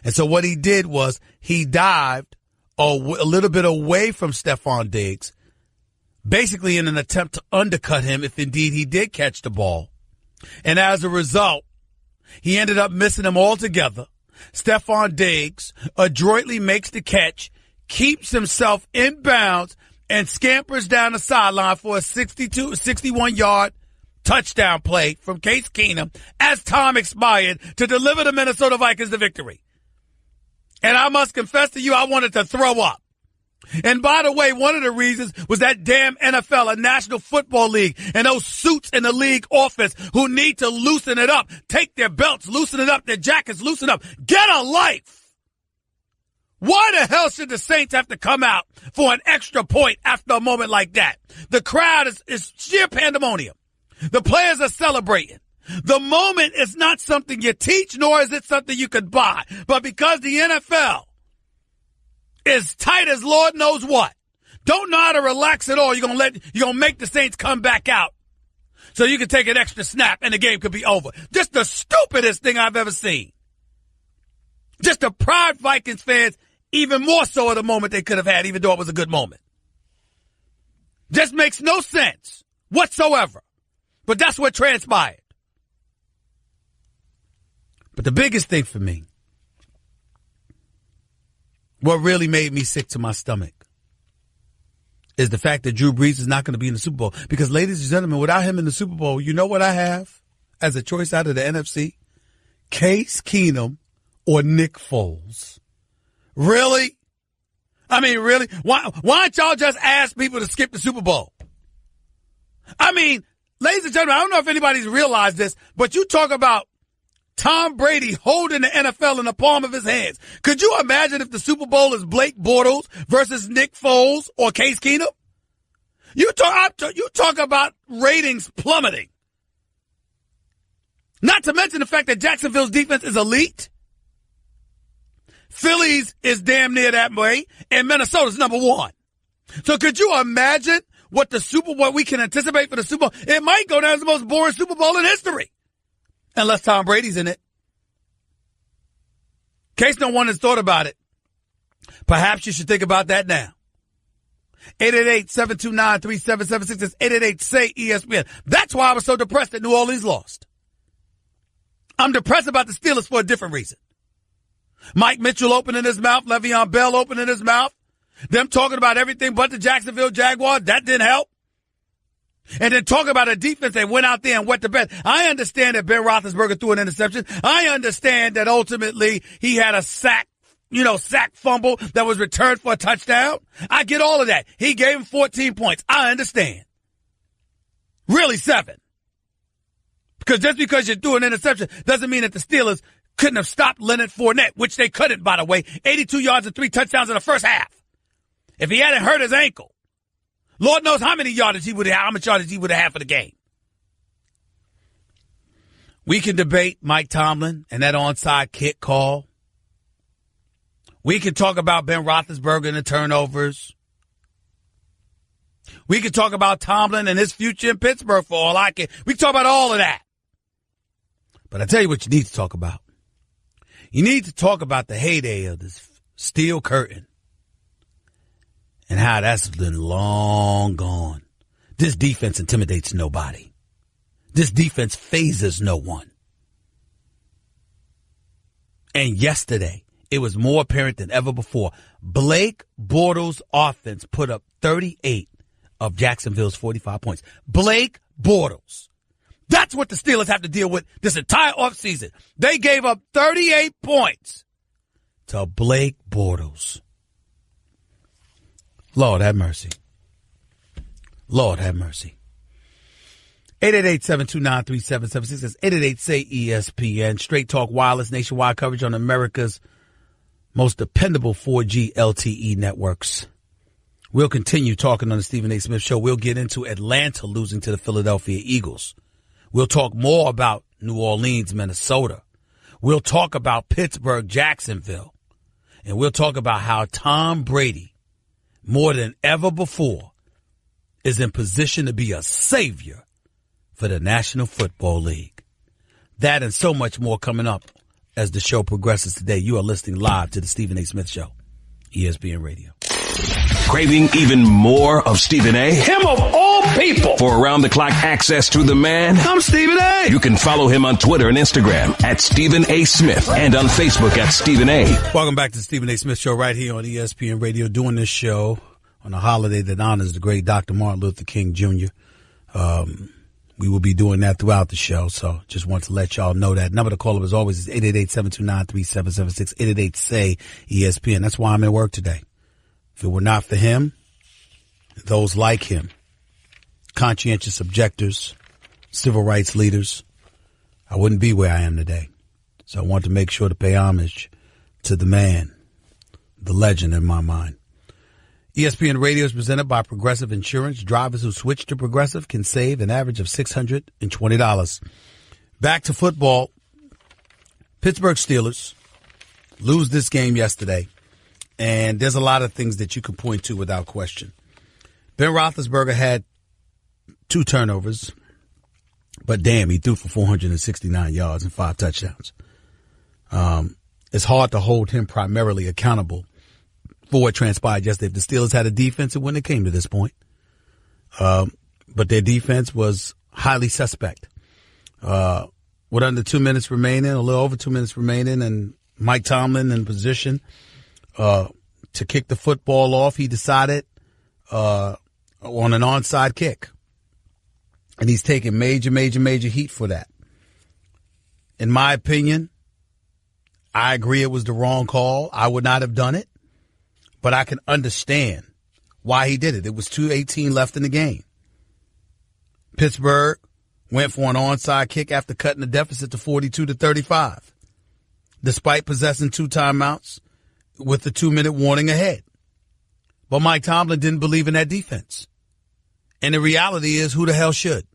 And so what he did was he dived a little bit away from Stephon Diggs, basically in an attempt to undercut him if indeed he did catch the ball. And as a result, he ended up missing him altogether. Stephon Diggs adroitly makes the catch, keeps himself in bounds, and scampers down the sideline for a 61-yard touchdown play from Case Keenum as time expired to deliver the Minnesota Vikings the victory. And I must confess to you, I wanted to throw up. And by the way, one of the reasons was that damn NFL, a National Football League, and those suits in the league office who need to loosen it up, take their belts, loosen it up, their jackets, loosen up, get a life. Why the hell should the Saints have to come out for an extra point after a moment like that? The crowd is sheer pandemonium. The players are celebrating. The moment is not something you teach, nor is it something you could buy. But because the NFL is tight as Lord knows what, don't know how to relax at all, you're gonna make the Saints come back out so you can take an extra snap and the game could be over. Just the stupidest thing I've ever seen. Just to pride Vikings fans even more so at the moment they could have had, even though it was a good moment. Just makes no sense whatsoever. But that's what transpired. But the biggest thing for me, what really made me sick to my stomach, is the fact that Drew Brees is not going to be in the Super Bowl. Because, ladies and gentlemen, without him in the Super Bowl, you know what I have as a choice out of the NFC? Case Keenum or Nick Foles. Really? I mean, really? Why don't y'all just ask people to skip the Super Bowl? I mean, ladies and gentlemen, I don't know if anybody's realized this, but you talk about Tom Brady holding the NFL in the palm of his hands. Could you imagine if the Super Bowl is Blake Bortles versus Nick Foles or Case Keenum? You talk about ratings plummeting. Not to mention the fact that Jacksonville's defense is elite. Philly's is damn near that way, and Minnesota's number one. So could you imagine what we can anticipate for the Super Bowl? It might go down as the most boring Super Bowl in history. Unless Tom Brady's in it. In case no one has thought about it, perhaps you should think about that now. 888-729-3776. That's 888-SAY-ESPN. That's why I was so depressed that New Orleans lost. I'm depressed about the Steelers for a different reason. Mike Mitchell opening his mouth, Le'Veon Bell opening his mouth, them talking about everything but the Jacksonville Jaguars, that didn't help. And then talk about a defense that went out there and wet the bed. I understand that Ben Roethlisberger threw an interception. I understand that ultimately he had a sack fumble that was returned for a touchdown. I get all of that. He gave him 14 points. I understand. Really 7. Because just because you threw an interception doesn't mean that the Steelers couldn't have stopped Leonard Fournette, which they couldn't, by the way. 82 yards and 3 touchdowns in the first half. If he hadn't hurt his ankle, Lord knows how much yardage he would have had for the game. We can debate Mike Tomlin and that onside kick call. We can talk about Ben Roethlisberger and the turnovers. We can talk about Tomlin and his future in Pittsburgh for all I can. We can talk about all of that. But I tell you what you need to talk about. You need to talk about the heyday of this steel curtain and how that's been long gone. This defense intimidates nobody. This defense phases no one. And yesterday, it was more apparent than ever before. Blake Bortles' offense put up 38 of Jacksonville's 45 points. Blake Bortles. That's what the Steelers have to deal with this entire offseason. They gave up 38 points to Blake Bortles. Lord have mercy. Lord have mercy. 888-729-3776. That's 888-SAY-ESPN. Straight Talk Wireless, nationwide coverage on America's most dependable 4G LTE networks. We'll continue talking on the Stephen A. Smith Show. We'll get into Atlanta losing to the Philadelphia Eagles. We'll talk more about New Orleans, Minnesota. We'll talk about Pittsburgh, Jacksonville. And we'll talk about how Tom Brady, more than ever before, is in position to be a savior for the National Football League. That and so much more coming up as the show progresses today. You are listening live to the Stephen A. Smith Show, ESPN Radio. Craving even more of Stephen A? Him of all people! For around-the-clock access to the man? I'm Stephen A. You can follow him on Twitter and Instagram at Stephen A. Smith and on Facebook at Stephen A. Welcome back to the Stephen A. Smith Show right here on ESPN Radio, doing this show on a holiday that honors the great Dr. Martin Luther King Jr., We will be doing that throughout the show, so just want to let y'all know that. Number to call up as always is 888-729-3776, 888-SAY-ESPN. That's why I'm at work today. If it were not for him, those like him, conscientious objectors, civil rights leaders, I wouldn't be where I am today. So I want to make sure to pay homage to the man, the legend in my mind. ESPN Radio is presented by Progressive Insurance. Drivers who switch to Progressive can save an average of $620. Back to football. Pittsburgh Steelers lose this game yesterday, and there's a lot of things that you can point to without question. Ben Roethlisberger had 2 turnovers, but damn, he threw for 469 yards and 5 touchdowns. It's hard to hold him primarily accountable for what transpired yesterday. If the Steelers had a defense, it wouldn't have came to this point. But their defense was highly suspect. With under 2 minutes remaining, a little over 2 minutes remaining, and Mike Tomlin in position to kick the football off, he decided on an onside kick. And he's taking major heat for that. In my opinion, I agree it was the wrong call. I would not have done it. But I can understand why he did it. It was 2:18 left in the game. Pittsburgh went for an onside kick after cutting the deficit to 42-35, despite possessing 2 timeouts with the 2-minute warning ahead. But Mike Tomlin didn't believe in that defense. And the reality is, who the hell should?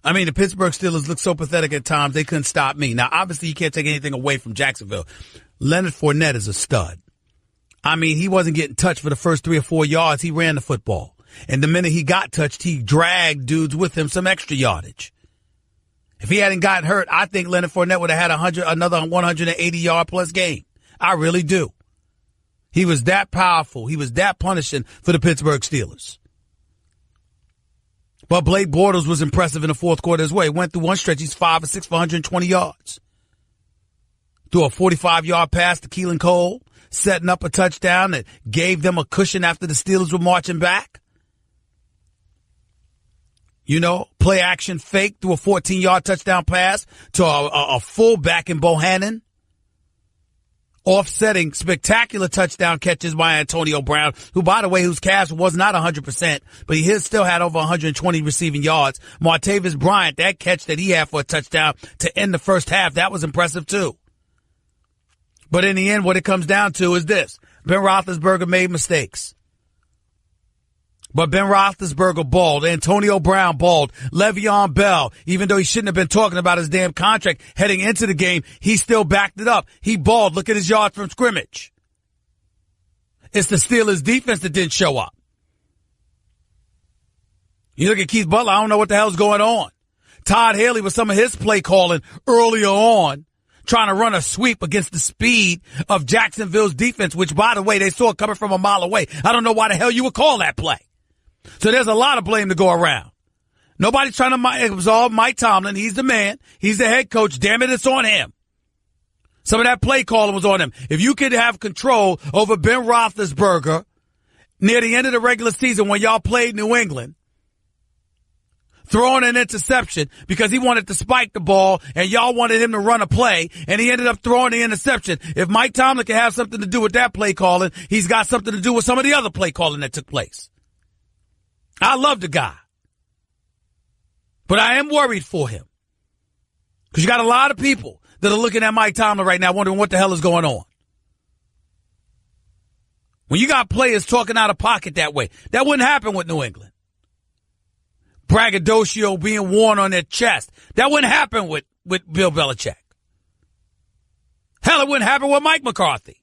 I mean, the Pittsburgh Steelers look so pathetic at times, they couldn't stop me. Now, obviously, you can't take anything away from Jacksonville. Leonard Fournette is a stud. I mean, he wasn't getting touched for the first 3 or 4 yards. He ran the football. And the minute he got touched, he dragged dudes with him some extra yardage. If he hadn't gotten hurt, I think Leonard Fournette would have had another 180-yard-plus game. I really do. He was that powerful. He was that punishing for the Pittsburgh Steelers. But Blake Bortles was impressive in the fourth quarter as well. He went through one stretch. He's 5 or 6 for 120 yards. Threw a 45-yard pass to Keelan Cole, setting up a touchdown that gave them a cushion after the Steelers were marching back. You know, play action fake through a 14-yard touchdown pass to a fullback in Bohannon. Offsetting spectacular touchdown catches by Antonio Brown, who, by the way, whose cast was not 100%, but he still had over 120 receiving yards. Martavis Bryant, that catch that he had for a touchdown to end the first half, that was impressive too. But in the end, what it comes down to is this. Ben Roethlisberger made mistakes. But Ben Roethlisberger balled. Antonio Brown balled. Le'Veon Bell, even though he shouldn't have been talking about his damn contract heading into the game, he still backed it up. He balled. Look at his yards from scrimmage. It's the Steelers' defense that didn't show up. You look at Keith Butler, I don't know what the hell's going on. Todd Haley with some of his play calling earlier on, trying to run a sweep against the speed of Jacksonville's defense, which, by the way, they saw it coming from a mile away. I don't know why the hell you would call that play. So there's a lot of blame to go around. Nobody's trying to absolve Mike Tomlin. He's the man. He's the head coach. Damn it, it's on him. Some of that play calling was on him. If you could have control over Ben Roethlisberger near the end of the regular season when y'all played New England, throwing an interception because he wanted to spike the ball and y'all wanted him to run a play, and he ended up throwing the interception. If Mike Tomlin can have something to do with that play calling, he's got something to do with some of the other play calling that took place. I love the guy. But I am worried for him. Because you got a lot of people that are looking at Mike Tomlin right now wondering what the hell is going on. When you got players talking out of pocket that way, that wouldn't happen with New England. Braggadocio being worn on their chest. That wouldn't happen with Bill Belichick. Hell, it wouldn't happen with Mike McCarthy.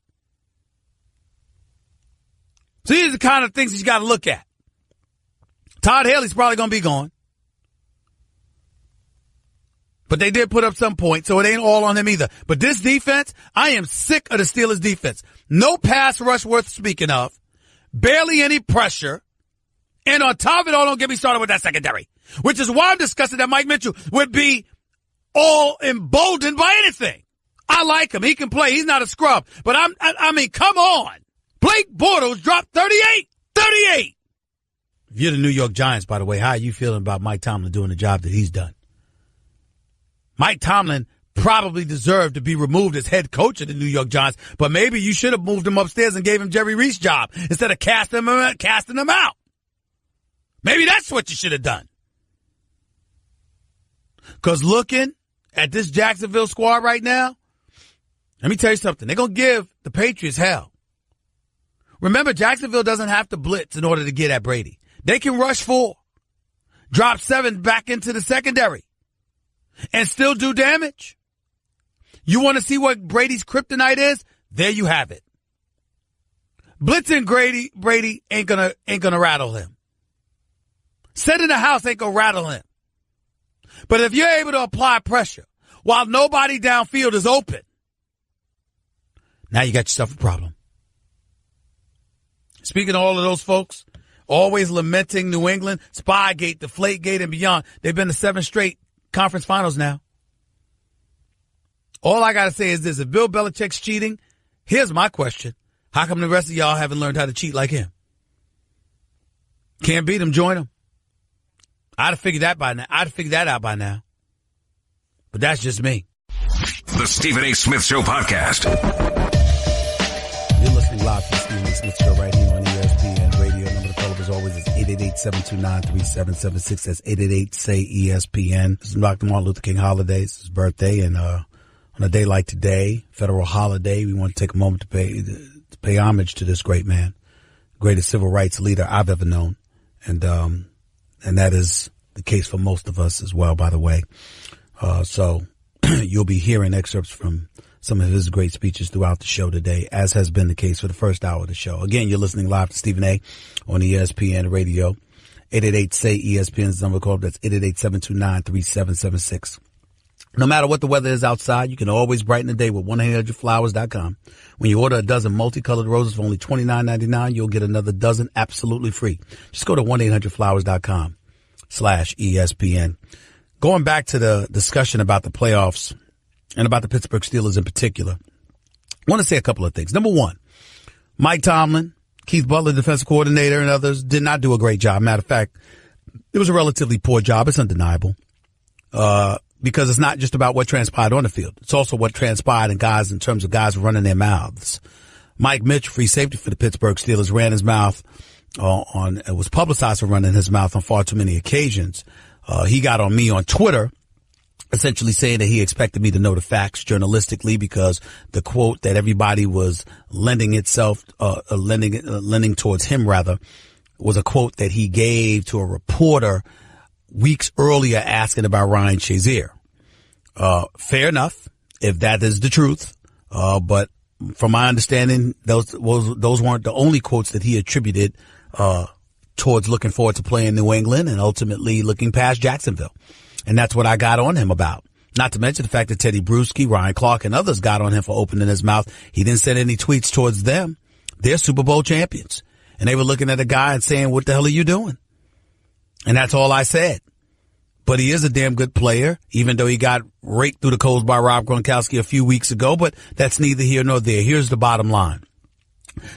So these are the kind of things that you got to look at. Todd Haley's probably going to be gone. But they did put up some points, so it ain't all on him either. But this defense, I am sick of the Steelers' defense. No pass rush worth speaking of. Barely any pressure. And on top of it all, don't get me started with that secondary. Which is why I'm discussing that Mike Mitchell would be all emboldened by anything. I like him. He can play. He's not a scrub. But I mean, come on. Blake Bortles dropped 38. If you're the New York Giants, by the way, how are you feeling about Mike Tomlin doing the job that he's done? Mike Tomlin probably deserved to be removed as head coach of the New York Giants, but maybe you should have moved him upstairs and gave him Jerry Reese's job instead of casting him out. Maybe that's what you should have done. Because looking at this Jacksonville squad right now, let me tell you something. They're going to give the Patriots hell. Remember, Jacksonville doesn't have to blitz in order to get at Brady. They can rush 4, drop 7 back into the secondary, and still do damage. You want to see what Brady's kryptonite is? There you have it. Blitzing Brady ain't gonna rattle him. Setting the house ain't gonna rattle him. But if you're able to apply pressure while nobody downfield is open, now you got yourself a problem. Speaking of all of those folks, always lamenting New England, Spygate, Deflategate, and beyond, they've been to 7 straight conference finals now. All I got to say is this. If Bill Belichick's cheating, here's my question. How come the rest of y'all haven't learned how to cheat like him? Can't beat him, join him. I'd have figured that out by now. But that's just me. The Stephen A. Smith Show podcast. You're listening live to the Stephen A. Smith Show right here on ESPN Radio. Number to call up as always is 888-729-3776. That's 888-SAY-ESPN. This is Dr. Martin Luther King holiday. It's his birthday, and on a day like today, federal holiday, we want to take a moment to pay homage to this great man, greatest civil rights leader I've ever known, and that is the case for most of us as well, by the way. So you'll be hearing excerpts from some of his great speeches throughout the show today, as has been the case for the first hour of the show. Again, you're listening live to Stephen A. on ESPN Radio. 888-SAY-ESPN is the number to call up. That's 888-729-3776. No matter what the weather is outside, you can always brighten the day with 1-800-Flowers.com. When you order a dozen multicolored roses for only $29.99, you'll get another dozen absolutely free. Just go to 1-800-Flowers.com/ESPN. Going back to the discussion about the playoffs and about the Pittsburgh Steelers in particular, I want to say a couple of things. Number one, Mike Tomlin, Keith Butler, defensive coordinator, and others did not do a great job. Matter of fact, it was a relatively poor job. It's undeniable. Because it's not just about what transpired on the field. It's also what transpired in terms of guys running their mouths. Mike Mitch, free safety for the Pittsburgh Steelers, ran his mouth it was publicized for running his mouth on far too many occasions. He got on me on Twitter, essentially saying that he expected me to know the facts journalistically because the quote that everybody was lending towards him rather, was a quote that he gave to a reporter weeks earlier asking about Ryan Shazier. Fair enough, if that is the truth. But from my understanding, those weren't the only quotes that he attributed towards looking forward to playing New England and ultimately looking past Jacksonville. And that's what I got on him about. Not to mention the fact that Teddy Bruschi, Ryan Clark, and others got on him for opening his mouth. He didn't send any tweets towards them. They're Super Bowl champions. And they were looking at a guy and saying, what the hell are you doing? And that's all I said. But he is a damn good player, even though he got raked through the coals by Rob Gronkowski a few weeks ago. But that's neither here nor there. Here's the bottom line.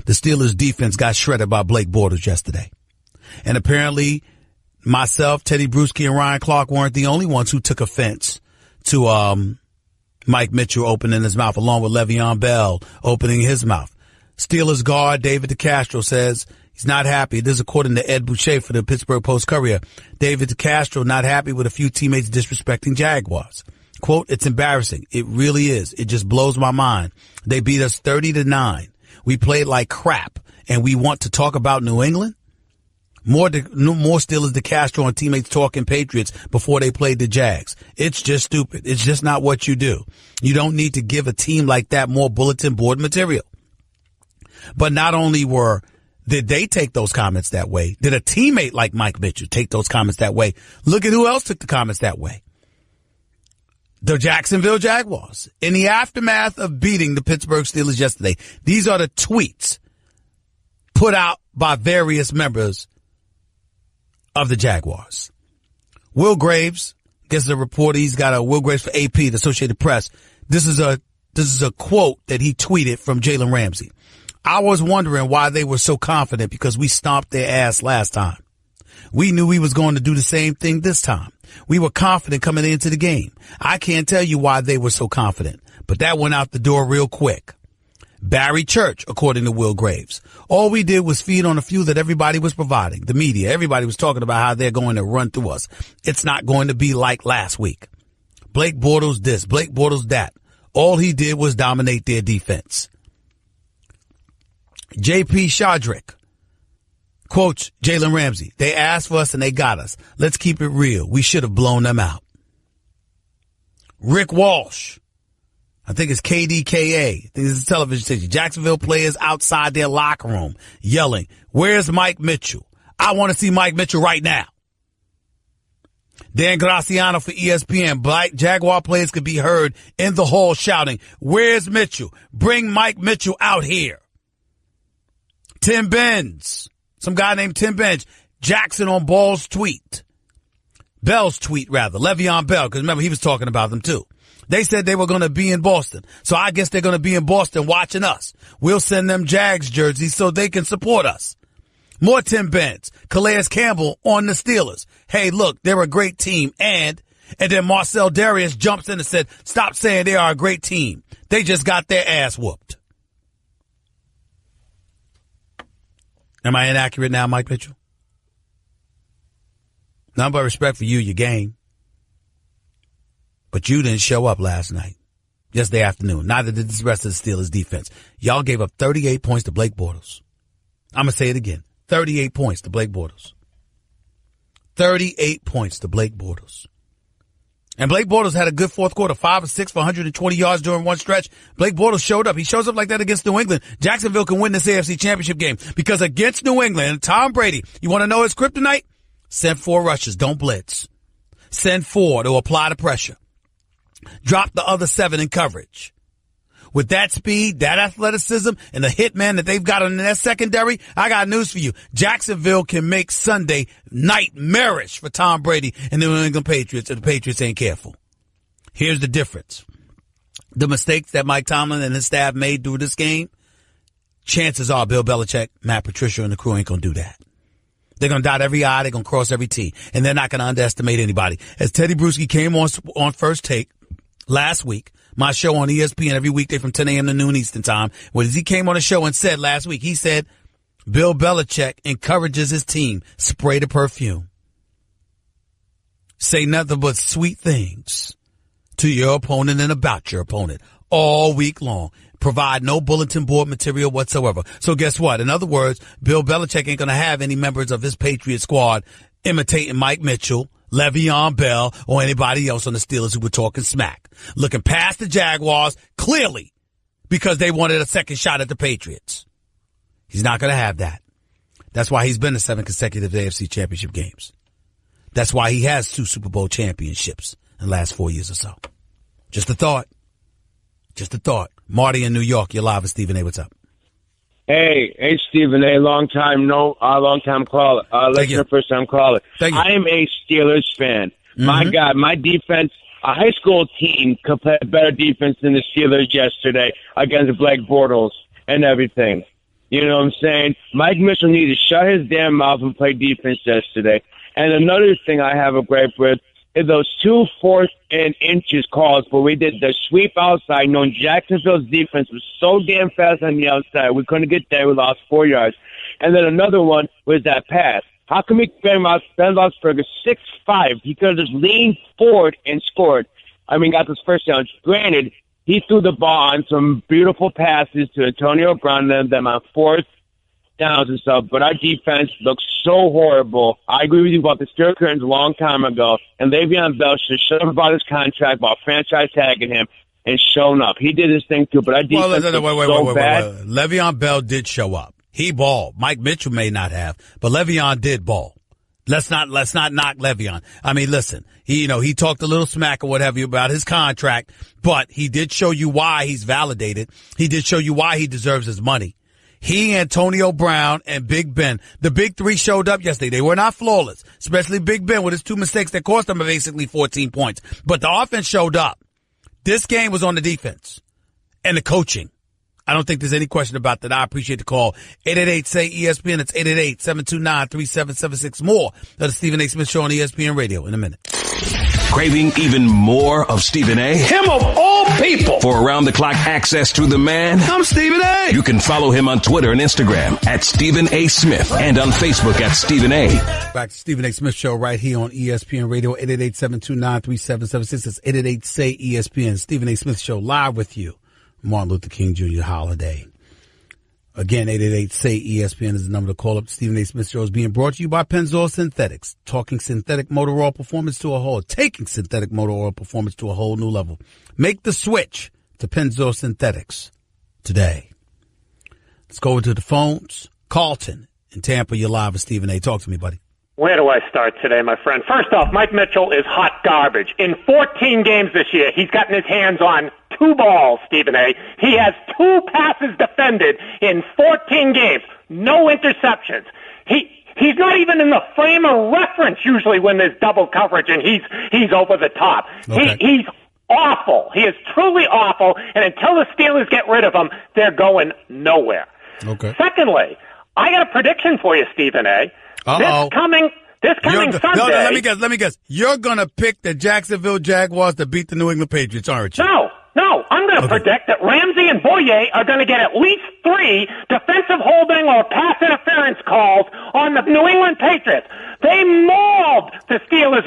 The Steelers defense got shredded by Blake Bortles yesterday. And apparently myself, Teddy Bruschi, and Ryan Clark weren't the only ones who took offense to Mike Mitchell opening his mouth, along with Le'Veon Bell opening his mouth. Steelers guard David DeCastro says he's not happy. This is according to Ed Boucher for the Pittsburgh Post-Courier. David DeCastro not happy with a few teammates disrespecting Jaguars. Quote, it's embarrassing. It really is. It just blows my mind. They beat us 30-9. We played like crap, and we want to talk about New England? More Steelers DeCastro and teammates talking Patriots before they played the Jags. It's just stupid. It's just not what you do. You don't need to give a team like that more bulletin board material. But not only did they take those comments that way, did a teammate like Mike Mitchell take those comments that way? Look at who else took the comments that way. The Jacksonville Jaguars. In the aftermath of beating the Pittsburgh Steelers yesterday, these are the tweets put out by various members of the Jaguars. Will Graves, gets the report. He's got a Will Graves for AP, the Associated Press. This is a quote that he tweeted from Jalen Ramsey. I was wondering why they were so confident because we stomped their ass last time. We knew we was going to do the same thing this time. We were confident coming into the game. I can't tell you why they were so confident, but that went out the door real quick. Barry Church, according to Will Graves. All we did was feed on a few that everybody was providing. The media, everybody was talking about how they're going to run through us. It's not going to be like last week. Blake Bortles this, Blake Bortles that. All he did was dominate their defense. J.P. Shadrick quotes Jalen Ramsey. They asked for us and they got us. Let's keep it real. We should have blown them out. Rick Walsh. I think it's KDKA. I think it's a television station. Jacksonville players outside their locker room yelling, "Where's Mike Mitchell? I want to see Mike Mitchell right now." Dan Graciano for ESPN. Black Jaguar players could be heard in the hall shouting, "Where's Mitchell? Bring Mike Mitchell out here." Tim Benz. Some guy named Tim Benz. Jackson on Bell's tweet, Le'Veon Bell, because remember he was talking about them too. They said they were going to be in Boston. So I guess they're going to be in Boston watching us. We'll send them Jags jerseys so they can support us. More Tim Benz. Calais Campbell on the Steelers. Hey, look, they're a great team. And then Marcel Darius jumps in and said, stop saying they are a great team. They just got their ass whooped. Am I inaccurate now, Mike Mitchell? None but respect for you, your game. But you didn't show up last night, yesterday afternoon. Neither did the rest of the Steelers defense. Y'all gave up 38 points to Blake Bortles. I'm going to say it again. 38 points to Blake Bortles. 38 points to Blake Bortles. And Blake Bortles had a good fourth quarter, 5 of 6 for 120 yards during one stretch. Blake Bortles showed up. He shows up like that against New England. Jacksonville can win this AFC Championship game because against New England, Tom Brady, you want to know his kryptonite? Send 4 rushes. Don't blitz. Send 4 to apply the pressure. Drop the other 7 in coverage. With that speed, that athleticism, and the hitman that they've got in their secondary, I got news for you. Jacksonville can make Sunday nightmarish for Tom Brady and the New England Patriots, and the Patriots ain't careful. Here's the difference. The mistakes that Mike Tomlin and his staff made through this game, chances are Bill Belichick, Matt Patricia, and the crew ain't going to do that. They're going to dot every I, they're going to cross every T, and they're not going to underestimate anybody. As Teddy Bruschi came on First Take last week, my show on ESPN every weekday from 10 a.m. to noon Eastern time, when he came on the show and said last week, he said, Bill Belichick encourages his team, spray the perfume. Say nothing but sweet things to your opponent and about your opponent all week long. Provide no bulletin board material whatsoever. So guess what? In other words, Bill Belichick ain't going to have any members of his Patriot squad imitating Mike Mitchell, Le'Veon Bell, or anybody else on the Steelers who were talking smack. Looking past the Jaguars, clearly, because they wanted a second shot at the Patriots. He's not going to have that. That's why he's been to 7 consecutive AFC Championship games. That's why he has 2 Super Bowl championships in the last 4 years or so. Just a thought. Just a thought. Marty in New York, you're live with Stephen A. What's up? Hey, Stephen A. Long time caller. Listener, first time caller. I am a Steelers fan. Mm-hmm. My God, my defense, a high school team could play better defense than the Steelers yesterday against Blake Bortles and everything. You know what I'm saying? Mike Mitchell needed to shut his damn mouth and play defense yesterday. And another thing I have a gripe with is those 2 4th and inches calls where we did the sweep outside, knowing Jacksonville's defense was so damn fast on the outside. We couldn't get there. We lost 4 yards. And then another one was that pass. How come Ben Roethlisberger 6'5"? He could have just leaned forward and scored. Got this first down. Granted, he threw the ball on some beautiful passes to Antonio Brown and them on 4th downs and stuff, but our defense looks so horrible. I agree with you about the steel curtains a long time ago, and Le'Veon Bell should shut up about his contract, about franchise tagging him, and showing up. He did his thing too, but our defense looks bad. Le'Veon Bell did show up. He balled. Mike Mitchell may not have, but Le'Veon did ball. Let's not knock Le'Veon. Listen, he talked a little smack or whatever about his contract, but he did show you why he's validated. He did show you why he deserves his money. He, Antonio Brown, and Big Ben, the big 3 showed up yesterday. They were not flawless, especially Big Ben with his 2 mistakes that cost him basically 14 points. But the offense showed up. This game was on the defense and the coaching. I don't think there's any question about that. I appreciate the call. 888-SAY-ESPN. It's 888-729-3776. More of the Stephen A. Smith Show on ESPN Radio in a minute. Craving even more of Stephen A? Him of all people. For around-the-clock access to the man? I'm Stephen A. You can follow him on Twitter and Instagram at Stephen A. Smith and on Facebook at Stephen A. Back to Stephen A. Smith Show right here on ESPN Radio, 888-729-3776. It's 888-SAY-ESPN. Stephen A. Smith Show live with you. Martin Luther King Jr. holiday. Again, 888-SAY-ESPN is the number to call up. Stephen A. Smith Show is being brought to you by Pennzoil Synthetics. Talking synthetic motor oil performance to a whole. Taking synthetic motor oil performance to a whole new level. Make the switch to Pennzoil Synthetics today. Let's go into the phones. Carlton in Tampa, you're live with Stephen A. Talk to me, buddy. Where do I start today, my friend? First off, Mike Mitchell is hot garbage. In 14 games this year, he's gotten his hands on 2 balls, Stephen A. He has 2 passes defended in 14 games. No interceptions. He's not even in the frame of reference usually when there's double coverage and he's over the top. Okay. He's awful. He is truly awful, and until the Steelers get rid of him, they're going nowhere. Okay. Secondly, I got a prediction for you, Stephen A. This coming Sunday. No, let me guess. You're going to pick the Jacksonville Jaguars to beat the New England Patriots, aren't you? No. I'm going to predict that Ramsey and Boye are going to get at least 3 defensive holding or pass interference calls on the New England Patriots. They mauled the Steelers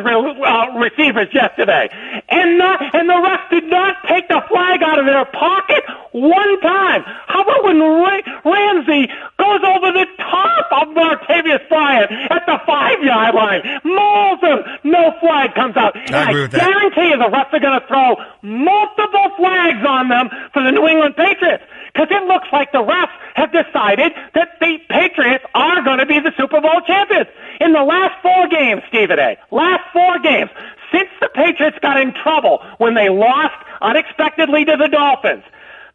receivers yesterday, and the refs did not take the flag out of their pocket one time. How about when Ramsey goes over the top of Martavius Bryant at the 5-yard line, mauls him, no flag comes out. I agree with that. Guarantee you the refs are going to throw multiple flags on them for the New England Patriots, because it looks like the refs have decided that the Patriots are going to be the Super Bowl champions. In the last 4 games, Stephen A., since the Patriots got in trouble when they lost unexpectedly to the Dolphins,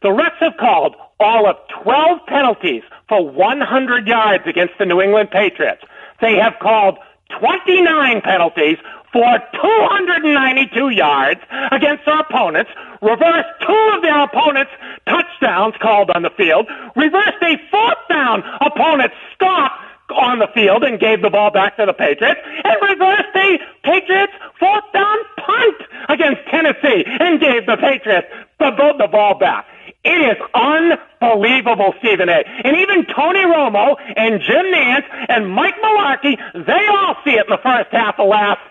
the refs have called all of 12 penalties for 100 yards against the New England Patriots. They have called 29 penalties for 292 yards against their opponents, reversed 2 of their opponents' touchdowns called on the field, reversed a 4th down opponent's stop on the field and gave the ball back to the Patriots, and reversed the Patriots' 4th down punt against Tennessee and gave the Patriots the ball back. It is unbelievable, Stephen A. And even Tony Romo and Jim Nantz and Mike Mularkey, they all see it in the first half of last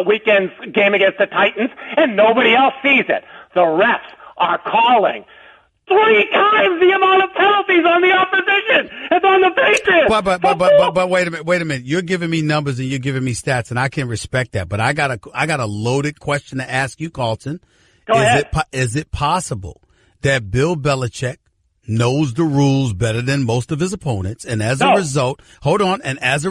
weekend's game against the Titans, and nobody else sees it. The refs are calling 3 times the amount of penalties on the opposition as on the Patriots. But wait a minute. You're giving me numbers and you're giving me stats, and I can respect that. But I got a loaded question to ask you, Carlton. Go ahead. Is it possible that Bill Belichick knows the rules better than most of his opponents, and as a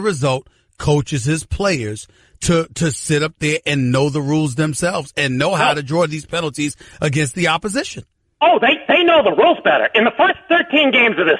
result, coaches his players to sit up there and know the rules themselves and know how to draw these penalties against the opposition? Oh, they know the rules better. In the first 13 games of this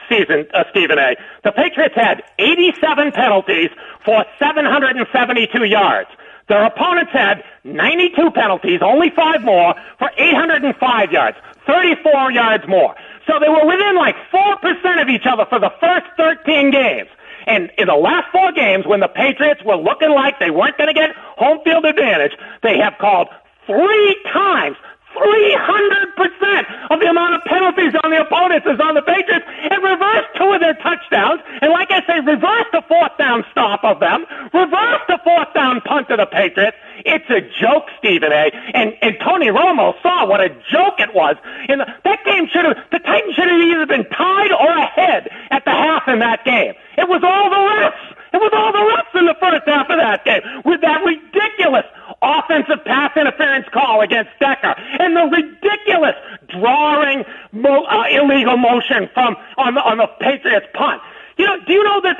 season, Stephen A., the Patriots had 87 penalties for 772 yards. Their opponents had 92 penalties, only 5 more, for 805 yards, 34 yards more. So they were within like 4% of each other for the first 13 games. And in the last 4 games, when the Patriots were looking like they weren't going to get home field advantage, they have called 3 times 300% of the amount of penalties on the opponents is on the Patriots, and reversed 2 of their touchdowns. And like I say, reversed the 4th down stop of them, reversed the 4th down punt of the Patriots. It's a joke, Stephen A. And Tony Romo saw what a joke it was. And that game the Titans should have either been tied or ahead at the half in that game. It was all the refs. It was all the refs in the first half of that game with that ridiculous offensive pass interference call against Decker and the ridiculous drawing illegal motion on the Patriots punt. Do you know that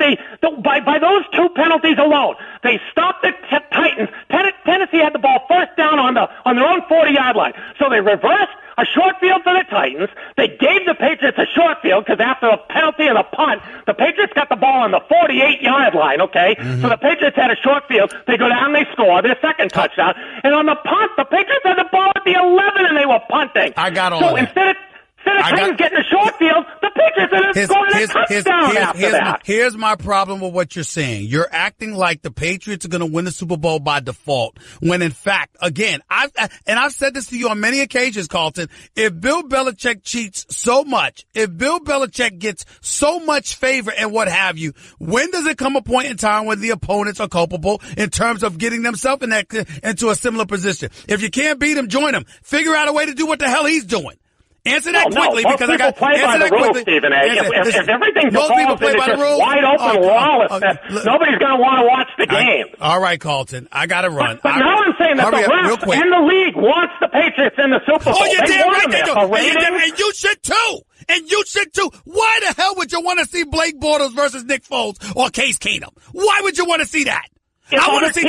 by those 2 penalties alone, they stopped the Titans. Tennessee had the ball first down on their own 40-yard line. So they reversed a short field for the Titans. They gave the Patriots a short field because after the penalty and the punt, the Patriots got the ball on the 48-yard line, okay? Mm-hmm. So the Patriots had a short field. They go down and they score their second touchdown. And on the punt, the Patriots had the ball at the 11 and they were punting. I got all that. Sinner's getting the short field. The Patriots are scoring a touchdown after that. Here's my problem with what you're saying. You're acting like the Patriots are going to win the Super Bowl by default, when in fact, again, I've said this to you on many occasions, Carlton, if Bill Belichick cheats so much, if Bill Belichick gets so much favor and what have you, when does it come a point in time when the opponents are culpable in terms of getting themselves into a similar position? If you can't beat him, join him. Figure out a way to do what the hell he's doing. Answer that quickly, because I got to play by the rules, Stephen A. If everything defaults and it's just wide open lawlessness, nobody's going to want to watch the game. All right, Carlton, I got to run. But now I'm saying that the refs and the league wants the Patriots in the Super Bowl. Oh, you're damn right they do. And you should too. And you should too. Why the hell would you want to see Blake Bortles versus Nick Foles or Case Keenum? Why would you want to see that? I want to see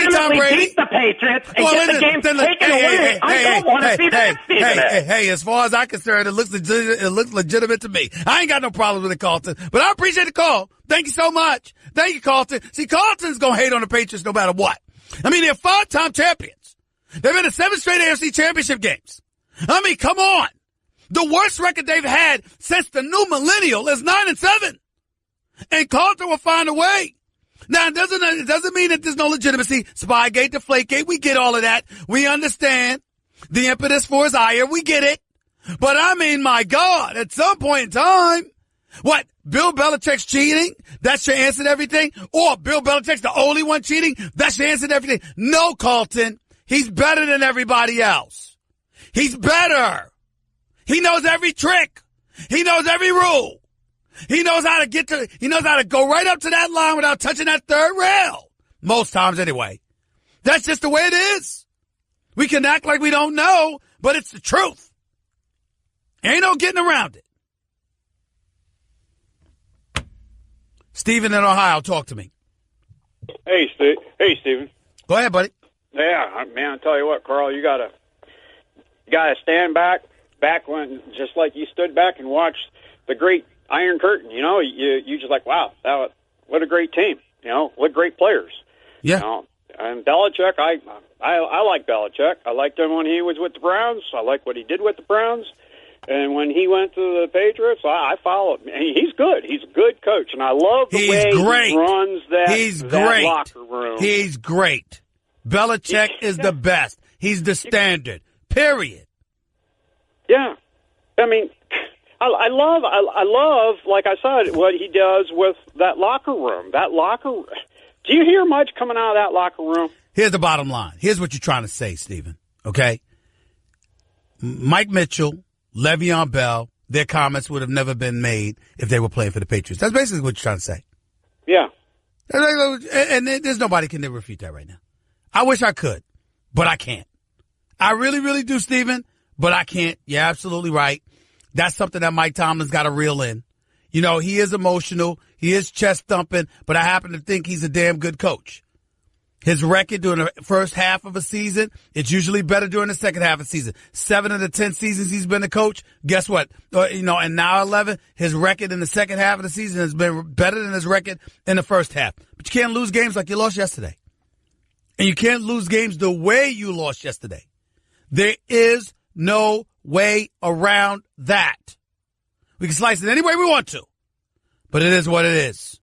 Tom Brady beat the Patriots and get the game taken away. I don't want to see that, Stephen. Hey, as far as I'm concerned, it looks legitimate to me. I ain't got no problem with it, Carlton, but I appreciate the call. Thank you so much. Thank you, Carlton. See, Carlton's going to hate on the Patriots no matter what. I mean, they're 5-time champions. They've been to 7 straight AFC championship games. I mean, come on. The worst record they've had since the new millennial is 9-7. And Carlton will find a way. Now, it doesn't mean that there's no legitimacy. Spygate, Deflategate, we get all of that. We understand the impetus for his ire. We get it. But I mean, my God, at some point in time, what, Bill Belichick's cheating? That's your answer to everything? Or Bill Belichick's the only one cheating? That's your answer to everything? No, Carlton. He's better than everybody else. He's better. He knows every trick. He knows every rule. He knows how to go right up to that line without touching that third rail. Most times anyway. That's just the way it is. We can act like we don't know, but it's the truth. Ain't no getting around it. Stephen in Ohio, talk to me. Hey, Stephen. Go ahead, buddy. Yeah, man, I tell you what, Carl, you gotta stand back when, just like you stood back and watched the great Iron Curtain. You know, you just like, wow, what a great team. You know, what great players. Yeah. You know, and Belichick, I like Belichick. I liked him when he was with the Browns. I like what he did with the Browns. And when he went to the Patriots, I followed. He's good. He's a good coach, and I love the way he runs that locker room. He's great. Belichick is the best. He's the standard. Period. Yeah. I mean, I love, like I said, what he does with that locker room. Do you hear much coming out of that locker room? Here's the bottom line. Here's what you're trying to say, Stephen. Okay? Mike Mitchell, Le'Veon Bell, their comments would have never been made if they were playing for the Patriots. That's basically what you're trying to say. Yeah. And there's nobody can refute that right now. I wish I could, but I can't. I really, really do, Stephen, but I can't. You're absolutely right. That's something that Mike Tomlin's got to reel in. You know, he is emotional. He is chest thumping, but I happen to think he's a damn good coach. His record during the first half of a season, it's usually better during the second half of the season. 7 of the 10 seasons he's been a coach, guess what? And now 11, his record in the second half of the season has been better than his record in the first half. But you can't lose games like you lost yesterday. And you can't lose games the way you lost yesterday. There is no way around that. We can slice it any way we want to, but it is what it is.